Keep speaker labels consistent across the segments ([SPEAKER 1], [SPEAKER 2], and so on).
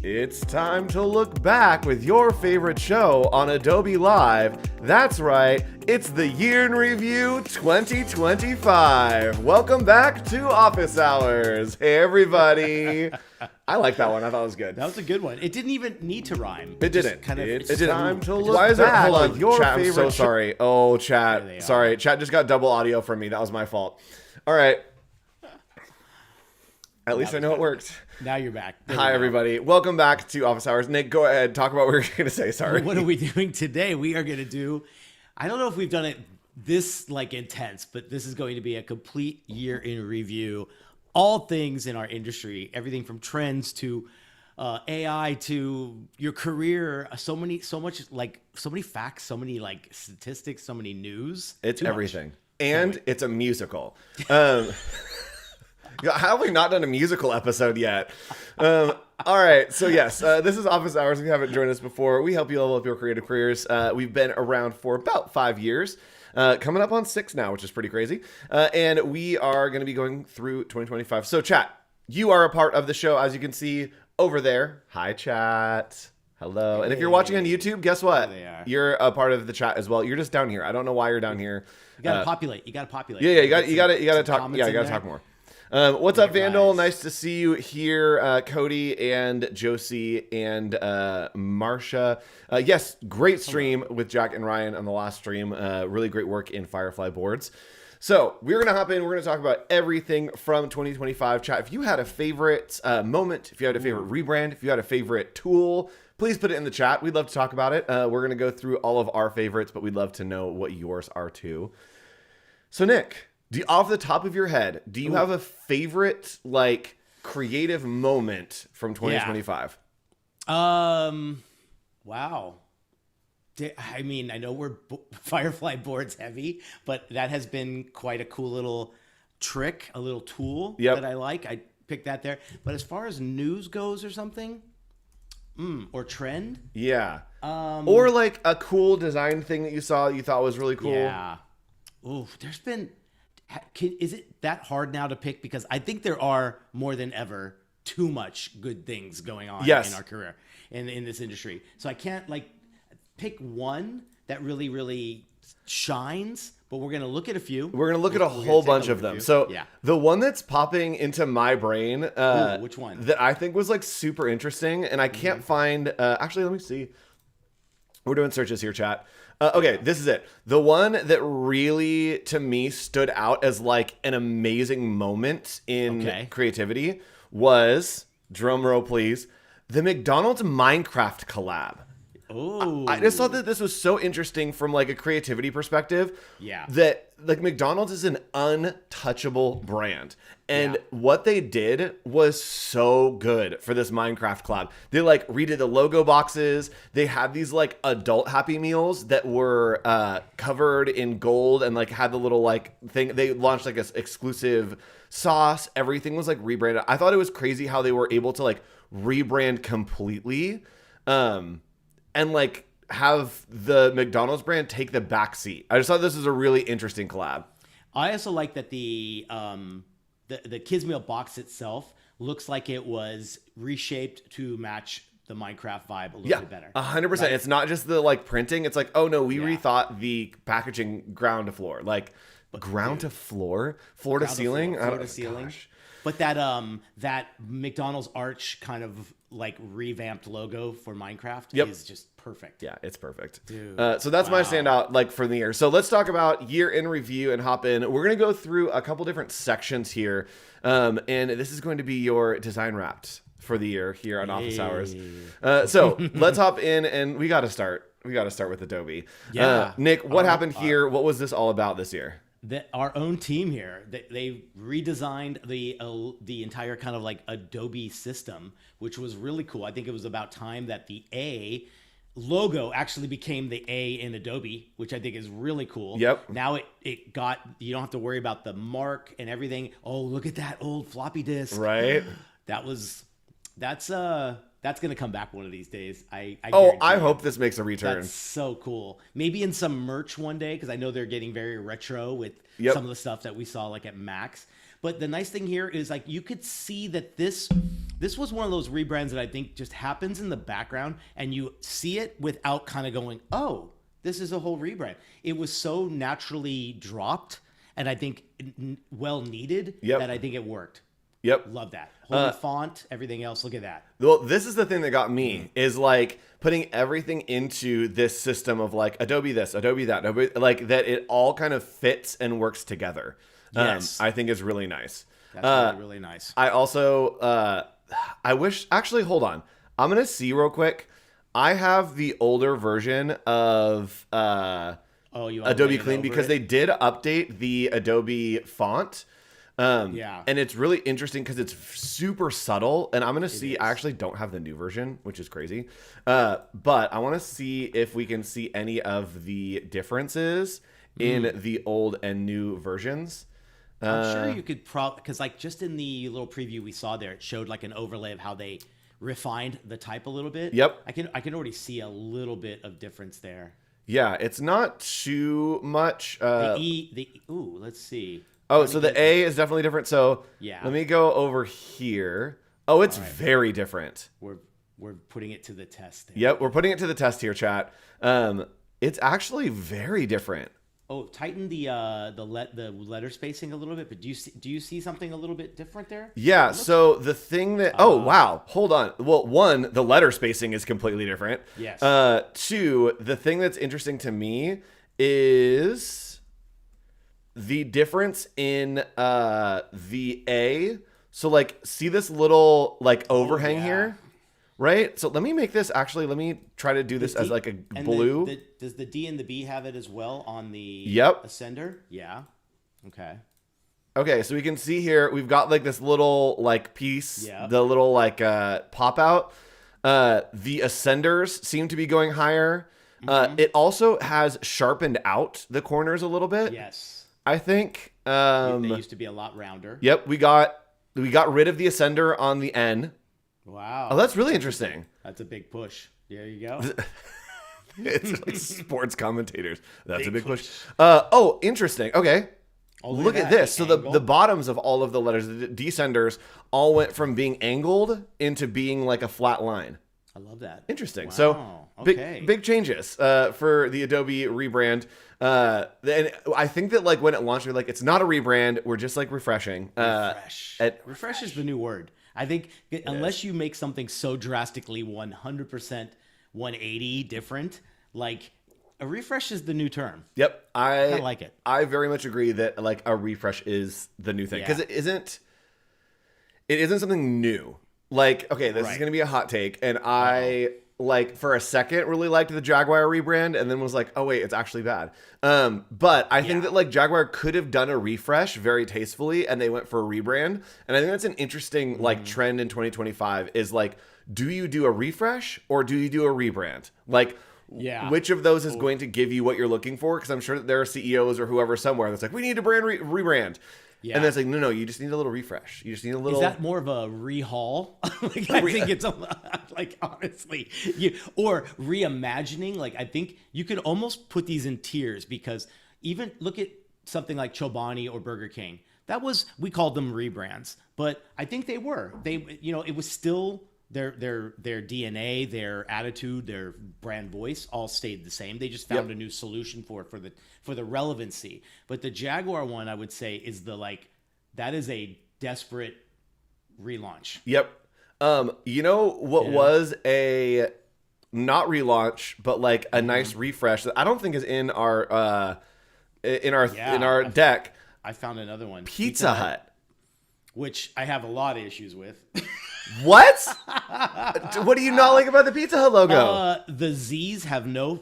[SPEAKER 1] It's time to look back with your favorite show on Adobe Live. That's right, it's the Year in Review 2025. Welcome back to Office Hours. Hey, everybody. I like that one. I thought it was good.
[SPEAKER 2] That was a good one. It didn't even need to rhyme.
[SPEAKER 1] It didn't.
[SPEAKER 2] It's
[SPEAKER 1] time to look
[SPEAKER 2] Why
[SPEAKER 1] is back.
[SPEAKER 2] it?
[SPEAKER 1] Hold on,
[SPEAKER 2] Your
[SPEAKER 1] chat, I'm so
[SPEAKER 2] favorite
[SPEAKER 1] sorry. Oh, chat. Sorry, chat just got double audio from me. That was my fault. All right. At least I know it worked.
[SPEAKER 2] Now you're back.
[SPEAKER 1] Hi, everybody. Welcome back to Office Hours. Nick, go ahead. Talk about what you're going to say. Sorry.
[SPEAKER 2] What are we doing today? We are going to do, I don't know if we've done it this intense, but this is going to be a complete year in review. All things in our industry, everything from trends to AI to your career. So many facts, so many statistics, so many news.
[SPEAKER 1] It's everything. And it's a musical. How have we not done a musical episode yet? All right. So yes, this is Office Hours. If you haven't joined us before, we help you level up your creative careers. We've been around for about 5 years, coming up on 6 now, which is pretty crazy. And we are going to be going through 2025. So chat, you are a part of the show, as you can see over there. Hi, chat. Hello. Hey. And if you're watching on YouTube, guess what? You're a part of the chat as well. You're just down here. I don't know why you're down here.
[SPEAKER 2] You got to populate. You got to populate.
[SPEAKER 1] Yeah, you got to talk. Yeah, you got to talk more. What's up, Vandal? Nice to see you here, Cody and Josie and Marsha. Yes, great stream with Jack and Ryan on the last stream. Really great work in Firefly boards. So we're going to hop in. We're going to talk about everything from 2025. Chat, if you had a favorite moment, if you had a favorite rebrand, if you had a favorite tool, please put it in the chat. We'd love to talk about it. We're going to go through all of our favorites, but we'd love to know what yours are too. So Nick, off the top of your head, do you have a favorite creative moment from 2025?
[SPEAKER 2] Wow. I mean, I know we're Firefly boards heavy, but that has been quite a cool little trick, a little tool that I like. I picked that there. But as far as news goes or something, or trend?
[SPEAKER 1] Yeah. Or a cool design thing that you saw that you thought was really cool?
[SPEAKER 2] Yeah. Ooh, there's been... Is it that hard now to pick? Because I think there are more than ever too much good things going on in our career and in this industry. So I can't pick one that really, really shines, but we're going to look at a few.
[SPEAKER 1] We're going to look at a whole bunch of them. So the one that's popping into my brain,
[SPEAKER 2] which one?
[SPEAKER 1] That I think was super interesting, and I can't find, actually, let me see. We're doing searches here, chat. Okay, this is it. The one that really, to me, stood out as an amazing moment in creativity was, drum roll please, the McDonald's Minecraft collab.
[SPEAKER 2] Oh,
[SPEAKER 1] I just thought that this was so interesting from a creativity perspective.
[SPEAKER 2] Yeah.
[SPEAKER 1] That McDonald's is an untouchable brand. And what they did was so good for this Minecraft collab. They redid the logo boxes. They had these adult Happy Meals that were covered in gold and had the little thing. They launched a exclusive sauce. Everything was rebranded. I thought it was crazy how they were able to rebrand completely. And have the McDonald's brand take the back seat. I just thought this was a really interesting collab.
[SPEAKER 2] I also like that the kids meal box itself looks like it was reshaped to match the Minecraft vibe a little bit better.
[SPEAKER 1] 100%. It's not just the printing. It's oh no, we rethought the packaging ground to floor. Ground to floor? Floor to ceiling?
[SPEAKER 2] Floor to ceiling. Gosh. But that McDonald's arch kind of revamped logo for Minecraft is just perfect.
[SPEAKER 1] Yeah, it's perfect.
[SPEAKER 2] Dude,
[SPEAKER 1] so that's my standout for the year. So let's talk about year in review and hop in. We're going to go through a couple different sections here. And this is going to be your design wrapped for the year here on Office Hours. So let's hop in and we got to start. We got to start with Adobe.
[SPEAKER 2] Yeah.
[SPEAKER 1] Nick, what happened here? What was this all about this year?
[SPEAKER 2] Our own team here, they redesigned the entire kind of Adobe system, which was really cool. I think it was about time that the A logo actually became the A in Adobe, which I think is really cool.
[SPEAKER 1] Yep.
[SPEAKER 2] Now it got, you don't have to worry about the mark and everything. Oh, look at that old floppy disk.
[SPEAKER 1] Right.
[SPEAKER 2] That's going to come back one of these days. I
[SPEAKER 1] hope this makes a return.
[SPEAKER 2] That's so cool. Maybe in some merch one day, because I know they're getting very retro with some of the stuff that we saw at Max. But the nice thing here is like you could see that this was one of those rebrands that I think just happens in the background, and you see it without kind of going, oh, this is a whole rebrand. It was so naturally dropped, and I think well needed that I think it worked.
[SPEAKER 1] Yep.
[SPEAKER 2] Love that. Whole new font, everything else. Look at that.
[SPEAKER 1] Well, this is the thing that got me is like putting everything into this system of like Adobe this, Adobe that, Adobe, like that it all kind of fits and works together.
[SPEAKER 2] Yes.
[SPEAKER 1] I think is really nice.
[SPEAKER 2] That's really really nice.
[SPEAKER 1] I also, I wish, actually, hold on. I'm going to see real quick. I have the older version of Adobe Clean because they did update the Adobe font. And it's really interesting because it's super subtle, and I'm going to see, I actually don't have the new version, which is crazy. But I want to see if we can see any of the differences in the old and new versions.
[SPEAKER 2] I'm sure you could because like just in the little preview we saw there, it showed like an overlay of how they refined the type a little bit.
[SPEAKER 1] Yep.
[SPEAKER 2] I can already see a little bit of difference there.
[SPEAKER 1] Yeah, it's not too much.
[SPEAKER 2] Let's see.
[SPEAKER 1] Oh, so the A is definitely different. So let me go over here. Oh, it's very different.
[SPEAKER 2] We're putting it to the test there.
[SPEAKER 1] Yep, we're putting it to the test here, chat. It's actually very different.
[SPEAKER 2] Oh, tighten the letter spacing a little bit, but do you see something a little bit different there?
[SPEAKER 1] Yeah, so the thing that wow, hold on. Well, one, the letter spacing is completely different.
[SPEAKER 2] Yes.
[SPEAKER 1] Two, the thing that's interesting to me is the difference in the A. So like see this little like overhang here? Right? So let me make this actually, let me try to do this as like a blue.
[SPEAKER 2] Does the D and the B have it as well on the Ascender? Yeah. Okay.
[SPEAKER 1] Okay, so we can see here, we've got like this little like piece, the little like pop out. The Ascenders seem to be going higher. It also has sharpened out the corners a little bit.
[SPEAKER 2] Yes.
[SPEAKER 1] I think.
[SPEAKER 2] They used to be a lot rounder.
[SPEAKER 1] Yep, we got rid of the Ascender on the N.
[SPEAKER 2] Wow.
[SPEAKER 1] Oh, that's really interesting.
[SPEAKER 2] That's a big push. There you go.
[SPEAKER 1] It's like sports commentators. That's a big push. Oh, interesting. Okay. Oh, look at this. So the bottoms of all of the letters, the descenders, all went from being angled into being like a flat line.
[SPEAKER 2] I love that.
[SPEAKER 1] Interesting.
[SPEAKER 2] Wow.
[SPEAKER 1] So big changes for the Adobe rebrand. And I think that like when it launched, we're like, it's not a rebrand. We're just like refreshing.
[SPEAKER 2] Refresh is the new word. I think unless you make something so drastically 100% 180 different, like a refresh is the new term.
[SPEAKER 1] Yep. I
[SPEAKER 2] like it.
[SPEAKER 1] I very much agree that like a refresh is the new thing because it isn't something new. Like, okay, this is going to be a hot take. And I, like, for a second, really liked the Jaguar rebrand and then was like, oh, wait, it's actually bad. But I think that, like, Jaguar could have done a refresh very tastefully and they went for a rebrand. And I think that's an interesting, like, trend in 2025 is, like, do you do a refresh or do you do a rebrand? Like, which of those is going to give you what you're looking for? Because I'm sure that there are CEOs or whoever somewhere that's like, we need a brand rebrand. Yeah. And then it's like, no, you just need a little refresh. You just need a little.
[SPEAKER 2] Is that more of a rehaul? Like, I think it's like, honestly, or reimagining. Like, I think you could almost put these in tiers because even look at something like Chobani or Burger King. We called them rebrands, but I think they were. It was still their DNA, their attitude, their brand voice all stayed the same. They just found a new solution for the relevancy. But the Jaguar one, I would say, is that is a desperate relaunch.
[SPEAKER 1] Yep. You know what was a not relaunch, but like a nice refresh that I don't think is in our deck.
[SPEAKER 2] I found another one.
[SPEAKER 1] Pizza Hut.
[SPEAKER 2] Which I have a lot of issues with.
[SPEAKER 1] What? What do you not like about the Pizza Hut logo?
[SPEAKER 2] The Z's have no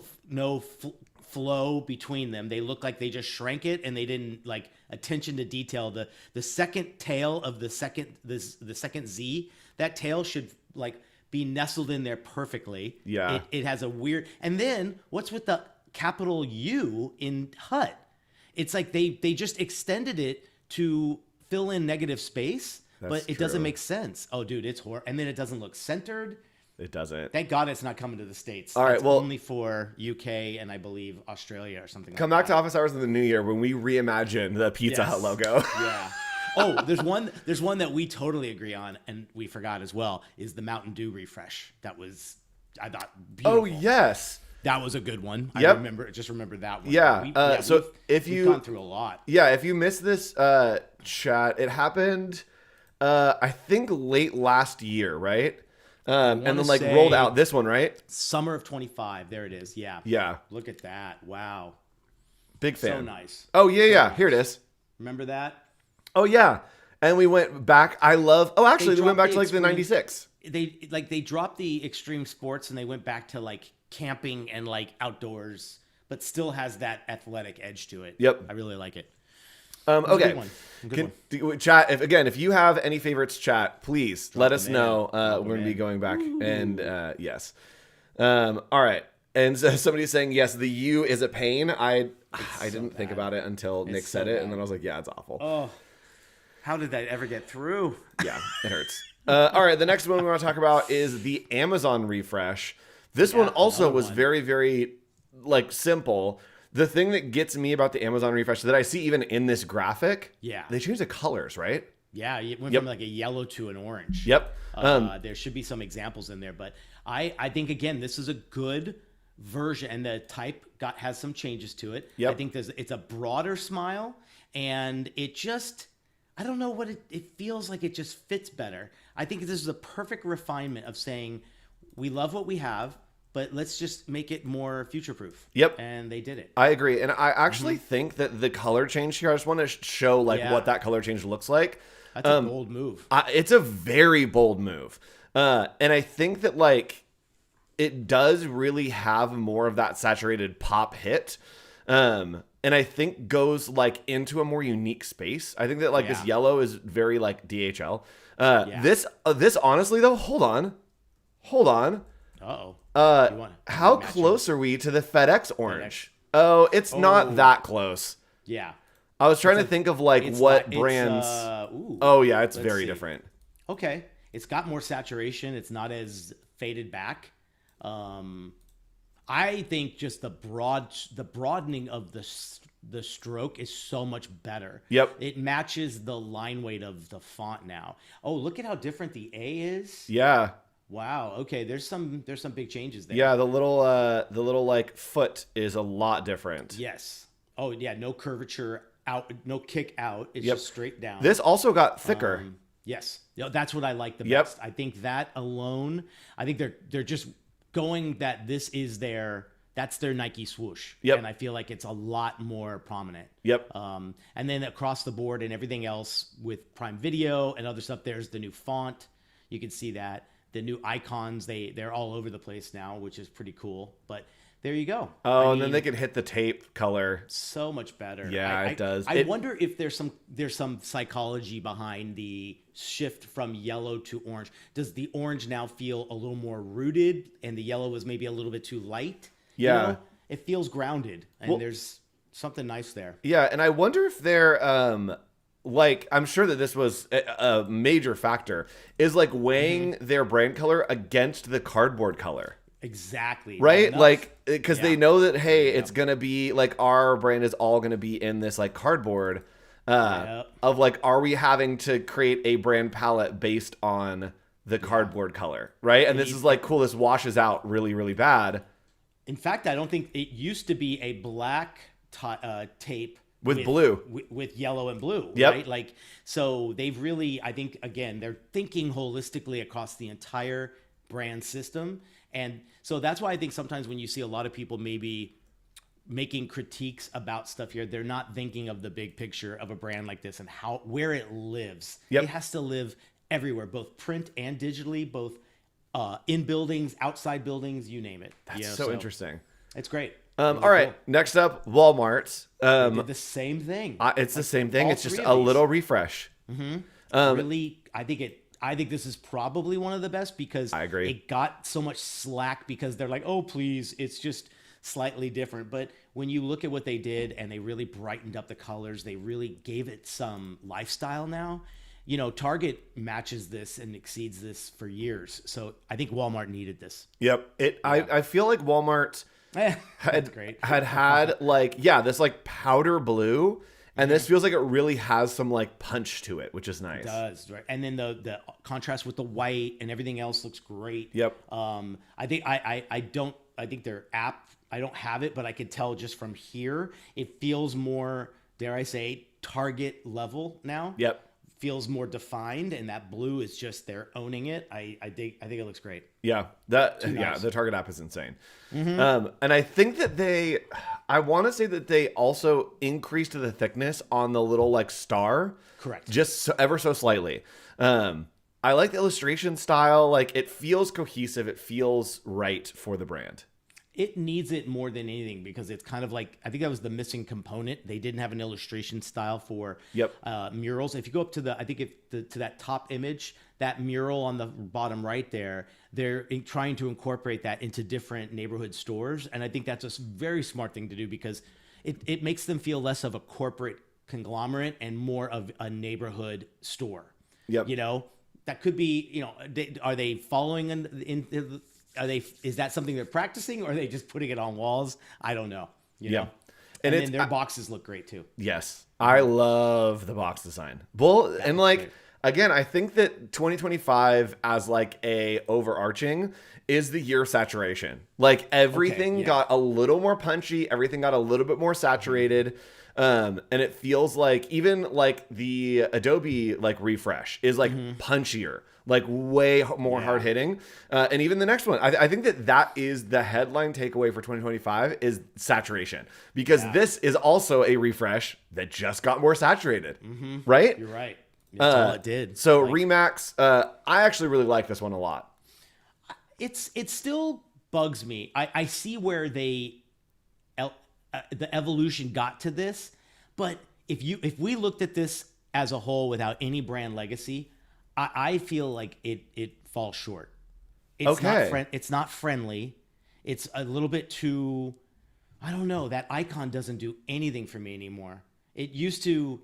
[SPEAKER 2] flow between them. They look like they just shrank it and they didn't like attention to detail. The second tail of the second Z, that tail should like be nestled in there perfectly.
[SPEAKER 1] Yeah.
[SPEAKER 2] It has a weird. And then what's with the capital U in Hut? It's like they just extended it to fill in negative space. But it doesn't make sense. Oh, dude, it's horrible. And then it doesn't look centered.
[SPEAKER 1] It doesn't.
[SPEAKER 2] Thank God it's not coming to the States.
[SPEAKER 1] All right,
[SPEAKER 2] That's only for UK and I believe Australia or something
[SPEAKER 1] Come back to office hours in the new year when we reimagine the Pizza Hut logo.
[SPEAKER 2] Yeah. Oh, there's one that we totally agree on, and we forgot as well, is the Mountain Dew refresh. That was, I thought, beautiful.
[SPEAKER 1] Oh, yes.
[SPEAKER 2] That was a good one.
[SPEAKER 1] Yep.
[SPEAKER 2] Just remember that one.
[SPEAKER 1] Yeah. So
[SPEAKER 2] we've gone through a lot.
[SPEAKER 1] Yeah, if you missed this chat, it happened, I think late last year, right? And then like rolled out this one, right?
[SPEAKER 2] Summer of 25. There it is. Yeah.
[SPEAKER 1] Yeah.
[SPEAKER 2] Look at that. Wow.
[SPEAKER 1] Big fan.
[SPEAKER 2] So nice.
[SPEAKER 1] Oh, yeah,
[SPEAKER 2] so
[SPEAKER 1] yeah.
[SPEAKER 2] Nice.
[SPEAKER 1] Here it is.
[SPEAKER 2] Remember that?
[SPEAKER 1] Oh, yeah. And we went back. They went back to like the 96.
[SPEAKER 2] They dropped the extreme sports and they went back to like camping and like outdoors, but still has that athletic edge to it.
[SPEAKER 1] Yep.
[SPEAKER 2] I really like it.
[SPEAKER 1] Okay.
[SPEAKER 2] Good one.
[SPEAKER 1] Chat, if you have any favorites, chat, please let us know. We're going to be going back. Ooh. And yes. All right. And so somebody's saying, yes, the U is a pain. I didn't think about it until Nick said it. And then I was like, yeah, it's awful.
[SPEAKER 2] Oh, how did that ever get through?
[SPEAKER 1] Yeah, it hurts. All right. The next one we want to talk about is the Amazon refresh. This one also was very, very like simple. The thing that gets me about the Amazon refresh that I see even in this graphic, they changed the colors, right?
[SPEAKER 2] Yeah, it went from like a yellow to an orange.
[SPEAKER 1] Yep.
[SPEAKER 2] There should be some examples in there, but I think again this is a good version, and the type has some changes to it.
[SPEAKER 1] Yep.
[SPEAKER 2] I think it's a broader smile, and it just I don't know what it feels like. It just fits better. I think this is a perfect refinement of saying we love what we have, but let's just make it more future-proof.
[SPEAKER 1] Yep.
[SPEAKER 2] And they did it.
[SPEAKER 1] I agree. And I actually think that the color change here, I just want to show like what that color change looks like.
[SPEAKER 2] That's a bold move.
[SPEAKER 1] It's a very bold move. And I think that like it does really have more of that saturated pop hit. And I think goes like into a more unique space. I think that like this yellow is very like DHL. This honestly though, hold on.
[SPEAKER 2] Uh-oh.
[SPEAKER 1] How close are we to the FedEx orange? Oh, it's not that close.
[SPEAKER 2] Yeah.
[SPEAKER 1] I was trying to think of like what brands. Oh yeah, it's very different.
[SPEAKER 2] Okay. It's got more saturation. It's not as faded back. I think just the broadening of the stroke is so much better.
[SPEAKER 1] Yep.
[SPEAKER 2] It matches the line weight of the font now. Oh, look at how different the A is.
[SPEAKER 1] Yeah.
[SPEAKER 2] Wow. Okay. There's some big changes there.
[SPEAKER 1] Yeah. The little like foot is a lot different.
[SPEAKER 2] Yes. Oh yeah. No curvature out. No kick out. It's just straight down.
[SPEAKER 1] This also got thicker.
[SPEAKER 2] Yes. That's what I like the best. I think that alone. I think they're just going that this is that's their Nike swoosh.
[SPEAKER 1] Yep.
[SPEAKER 2] And I feel like it's a lot more prominent.
[SPEAKER 1] Yep.
[SPEAKER 2] And then across the board and everything else with Prime Video and other stuff, there's the new font. You can see that. The new icons, they're all over the place now, which is pretty cool. But there you go.
[SPEAKER 1] Oh, and then they could hit the tape color.
[SPEAKER 2] So much better.
[SPEAKER 1] Yeah, it does.
[SPEAKER 2] I wonder if there's some psychology behind the shift from yellow to orange. Does the orange now feel a little more rooted, and the yellow is maybe a little bit too light?
[SPEAKER 1] Yeah,
[SPEAKER 2] you know? It feels grounded, and there's something nice there.
[SPEAKER 1] Yeah, and I wonder if they're like, I'm sure that this was a major factor, is like weighing their brand color against the cardboard color.
[SPEAKER 2] Exactly.
[SPEAKER 1] Right? Like, because they know that, hey, it's going to be like our brand is all going to be in this like cardboard of like, are we having to create a brand palette based on the cardboard color? Right. And this is like, cool. This washes out really, really bad.
[SPEAKER 2] In fact, I don't think it used to be a black tape
[SPEAKER 1] with blue,
[SPEAKER 2] with yellow and blue.
[SPEAKER 1] Yep.
[SPEAKER 2] Right. Like, so they've really, I think, again, they're thinking holistically across the entire brand system. And so that's why I think sometimes when you see a lot of people maybe making critiques about stuff here, they're not thinking of the big picture of a brand like this and where it lives.
[SPEAKER 1] Yep.
[SPEAKER 2] It has to live everywhere, both print and digitally, both in buildings, outside buildings, you name it.
[SPEAKER 1] That's so interesting.
[SPEAKER 2] It's great.
[SPEAKER 1] All right. Cool. Next up, Walmart.
[SPEAKER 2] They did the same thing.
[SPEAKER 1] It's the same thing. It's just a little refresh.
[SPEAKER 2] Mm-hmm. Really, I think this is probably one of the best because
[SPEAKER 1] I agree.
[SPEAKER 2] It got so much slack because they're like, oh, please, it's just slightly different. But when you look at what they did and they really brightened up the colors, they really gave it some lifestyle now. You know, Target matches this and exceeds this for years. So I think Walmart needed this.
[SPEAKER 1] Yep. I feel like Walmart had like, this like powder blue. And this feels like it really has some like punch to it, which is nice.
[SPEAKER 2] It does, right? And then the contrast with the white and everything else looks great.
[SPEAKER 1] Yep.
[SPEAKER 2] I think I think their app, I don't have it, but I could tell just from here, it feels more, dare I say, target level now.
[SPEAKER 1] Yep.
[SPEAKER 2] Feels more defined, and that blue is just they're owning it. I think it looks great.
[SPEAKER 1] Yeah,
[SPEAKER 2] Nice.
[SPEAKER 1] the Target app is insane. And I think that I want to say that they also increased the thickness on the little like star.
[SPEAKER 2] Correct.
[SPEAKER 1] Just ever so slightly. I like the illustration style. Like it feels cohesive. It feels right for the brand.
[SPEAKER 2] It needs it more than anything because it's kind of like, I think that was the missing component. They didn't have an illustration style for murals. If you go up to to that top image, that mural on the bottom right there, they're trying to incorporate that into different neighborhood stores. And I think that's a very smart thing to do because it makes them feel less of a corporate conglomerate and more of a neighborhood store.
[SPEAKER 1] Yep.
[SPEAKER 2] You know, that could be, are they following is that something they're practicing or are they just putting it on walls? I don't know. You know? And then their boxes look great too.
[SPEAKER 1] Yes. I love the box design. Well, and like, great. Again, I think that 2025 as like a overarching is the year of saturation. Like everything got a little more punchy. Everything got a little bit more saturated. And it feels like even like the Adobe like refresh is like punchier, like way more hard hitting. And even the next one, I think that is the headline takeaway for 2025 is saturation, because this is also a refresh that just got more saturated, right?
[SPEAKER 2] You're right. That's all it did.
[SPEAKER 1] So Remax, I actually really like this one a lot.
[SPEAKER 2] It still bugs me. I see where the evolution got to this, but if we looked at this as a whole without any brand legacy, I feel like it falls short. It's not friendly. It's a little bit too, I don't know, that icon doesn't do anything for me anymore. It used to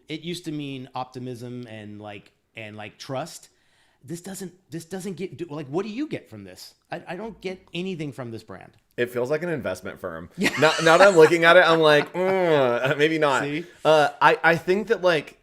[SPEAKER 2] mean optimism and like trust. This doesn't get, like, what do you get from this? I don't get anything from this brand.
[SPEAKER 1] It feels like an investment firm. Now that I'm looking at it, I'm like, maybe not.
[SPEAKER 2] See?
[SPEAKER 1] I think that like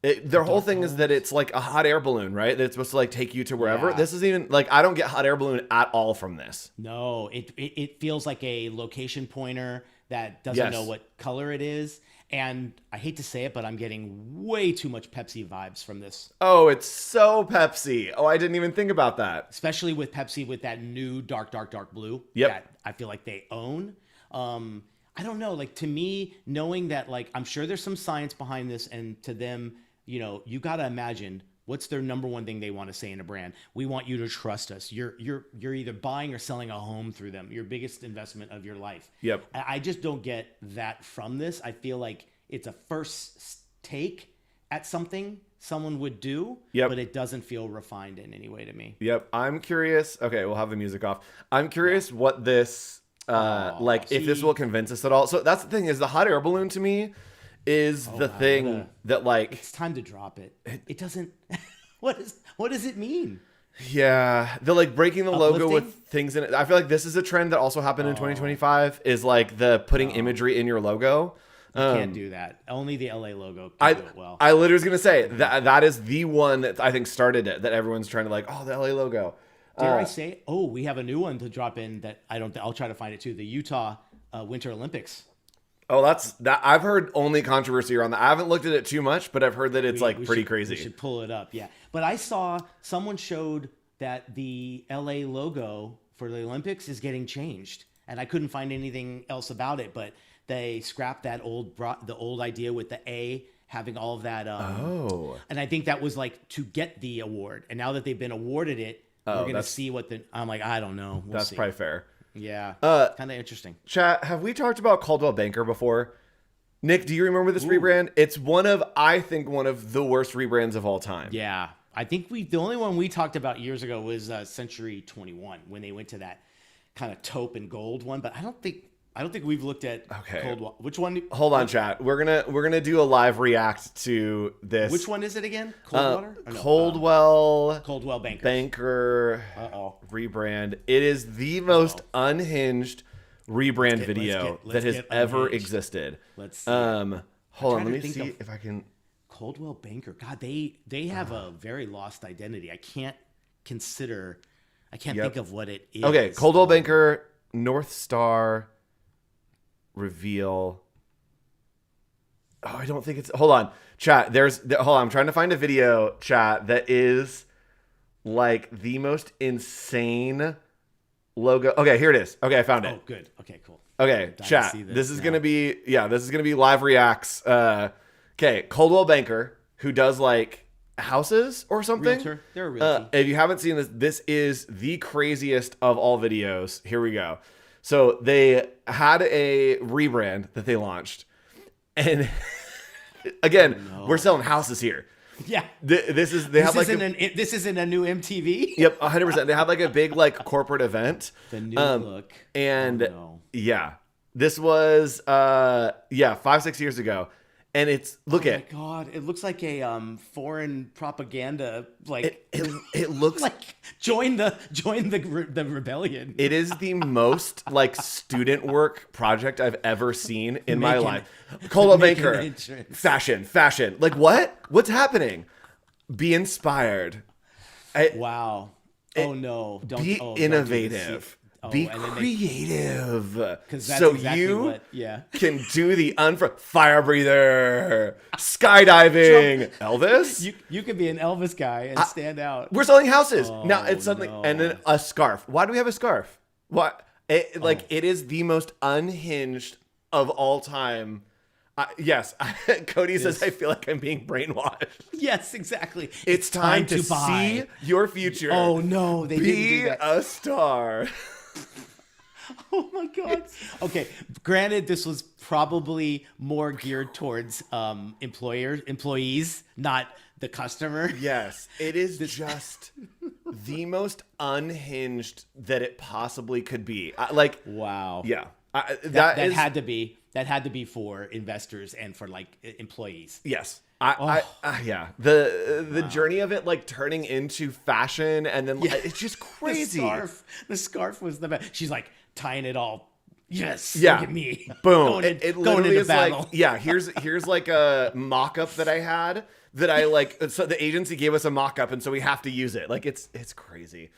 [SPEAKER 1] their whole thing is that it's like a hot air balloon, right? That it's supposed to like take you to wherever.
[SPEAKER 2] Yeah.
[SPEAKER 1] This is even like, I don't get hot air balloon at all from this.
[SPEAKER 2] No, it feels like a location pointer that doesn't know what color it is. And I hate to say it, but I'm getting way too much Pepsi vibes from this.
[SPEAKER 1] Oh, it's so Pepsi. Oh, I didn't even think about that.
[SPEAKER 2] Especially with Pepsi with that new dark blue that I feel like they own. I don't know, like to me, knowing that like I'm sure there's some science behind this, and to them, you got to imagine what's their number one thing they want to say in a brand. We want you to trust us. You're either buying or selling a home through them. Your biggest investment of your life.
[SPEAKER 1] Yep.
[SPEAKER 2] I just don't get that from this. I feel like it's a first take at something someone would do, but it doesn't feel refined in any way to me.
[SPEAKER 1] Yep. I'm curious. Okay, we'll have the music off. I'm curious what this, if this will convince us at all. So that's the thing, is the hot air balloon to me is the thing that like...
[SPEAKER 2] It's time to drop it. It doesn't... What does it mean?
[SPEAKER 1] Yeah. The like breaking the logo
[SPEAKER 2] Uplifting?
[SPEAKER 1] with things in it. I feel like this is a trend that also happened in 2025 is like the putting imagery in your logo.
[SPEAKER 2] You can't do that. Only the LA logo can do it well.
[SPEAKER 1] I literally was going to say that is the one that I think started it, that everyone's trying to like, oh, the LA logo.
[SPEAKER 2] Dare I say, we have a new one to drop in that I'll try to find it too. The Utah Winter Olympics.
[SPEAKER 1] Oh, that I've heard only controversy around that. I haven't looked at it too much, but I've heard that it's pretty crazy.
[SPEAKER 2] We should pull it up, yeah. But I saw someone showed that the LA logo for the Olympics is getting changed, and I couldn't find anything else about it. But they scrapped the old idea with the A having all of that. And I think that was like to get the award, and now that they've been awarded it, we're gonna see what I'm like. I don't know. We'll
[SPEAKER 1] that's
[SPEAKER 2] see.
[SPEAKER 1] probably fair.
[SPEAKER 2] Yeah, kind of interesting.
[SPEAKER 1] Chat, have we talked about Caldwell Banker before? Nick, do you remember this rebrand? It's I think one of the worst rebrands of all time.
[SPEAKER 2] Yeah, I think the only one we talked about years ago was Century 21 when they went to that kind of taupe and gold one. But I don't think we've looked at Caldwell. Which one?
[SPEAKER 1] Hold on, chat. We're gonna do a live react to this.
[SPEAKER 2] Which one is it again? Coldwater?
[SPEAKER 1] Coldwell
[SPEAKER 2] Banker
[SPEAKER 1] rebrand. It is the most unhinged rebrand video that has ever existed.
[SPEAKER 2] Let's see.
[SPEAKER 1] Hold on, let me see if I can.
[SPEAKER 2] Coldwell Banker. God, they have a very lost identity. I can't think of what it is.
[SPEAKER 1] Okay, Coldwell Banker, North Star, reveal. Oh, I don't think it's. Hold on, chat. Hold on. I'm trying to find a video, chat, that is like the most insane logo. Okay, here it is. Okay, I found it.
[SPEAKER 2] Oh, good. Okay, cool.
[SPEAKER 1] Okay, chat. This is gonna be live reacts. Okay, Coldwell Banker, who does like houses or something.
[SPEAKER 2] Realtor. They're a realty.
[SPEAKER 1] If you haven't seen this, this is the craziest of all videos. Here we go. So they had a rebrand that they launched, and again, we're selling houses here.
[SPEAKER 2] Yeah,
[SPEAKER 1] this isn't
[SPEAKER 2] a new MTV.
[SPEAKER 1] Yep, 100%. They had like a big like corporate event.
[SPEAKER 2] The new look,
[SPEAKER 1] and yeah, this was 5-6 years ago. And it's
[SPEAKER 2] Oh my God! It looks like a foreign propaganda. Like
[SPEAKER 1] it looks
[SPEAKER 2] like join the rebellion.
[SPEAKER 1] It is the most like student work project I've ever seen in my life. Coldwell Banker, fashion. Like what? What's happening? Be inspired.
[SPEAKER 2] Wow. Don't
[SPEAKER 1] be innovative. Be creative,
[SPEAKER 2] so exactly you
[SPEAKER 1] can do the fire breather, skydiving. Elvis,
[SPEAKER 2] you could be an Elvis guy and stand out.
[SPEAKER 1] We're selling houses now. It's something, and then a scarf. Why do we have a scarf? What? It is the most unhinged of all time. Yes, Cody says I feel like I'm being brainwashed.
[SPEAKER 2] Yes, exactly.
[SPEAKER 1] It's time to see your future.
[SPEAKER 2] Oh no, they didn't do that.
[SPEAKER 1] Be a star.
[SPEAKER 2] Oh my God. Okay. Granted, this was probably more geared towards employees, not the customer.
[SPEAKER 1] Yes, it is just the most unhinged that it possibly could be.
[SPEAKER 2] Wow.
[SPEAKER 1] Yeah.
[SPEAKER 2] That had to be for investors and for like employees.
[SPEAKER 1] Yes. Yeah. The journey of it like turning into fashion and then it's just crazy.
[SPEAKER 2] The scarf was the best. She's like tying it all. Yes.
[SPEAKER 1] Yeah.
[SPEAKER 2] Look at me.
[SPEAKER 1] Boom. It literally is
[SPEAKER 2] battle.
[SPEAKER 1] like, yeah, here's like a mock-up that I had that I like. So the agency gave us a mock-up and so we have to use it. Like it's crazy.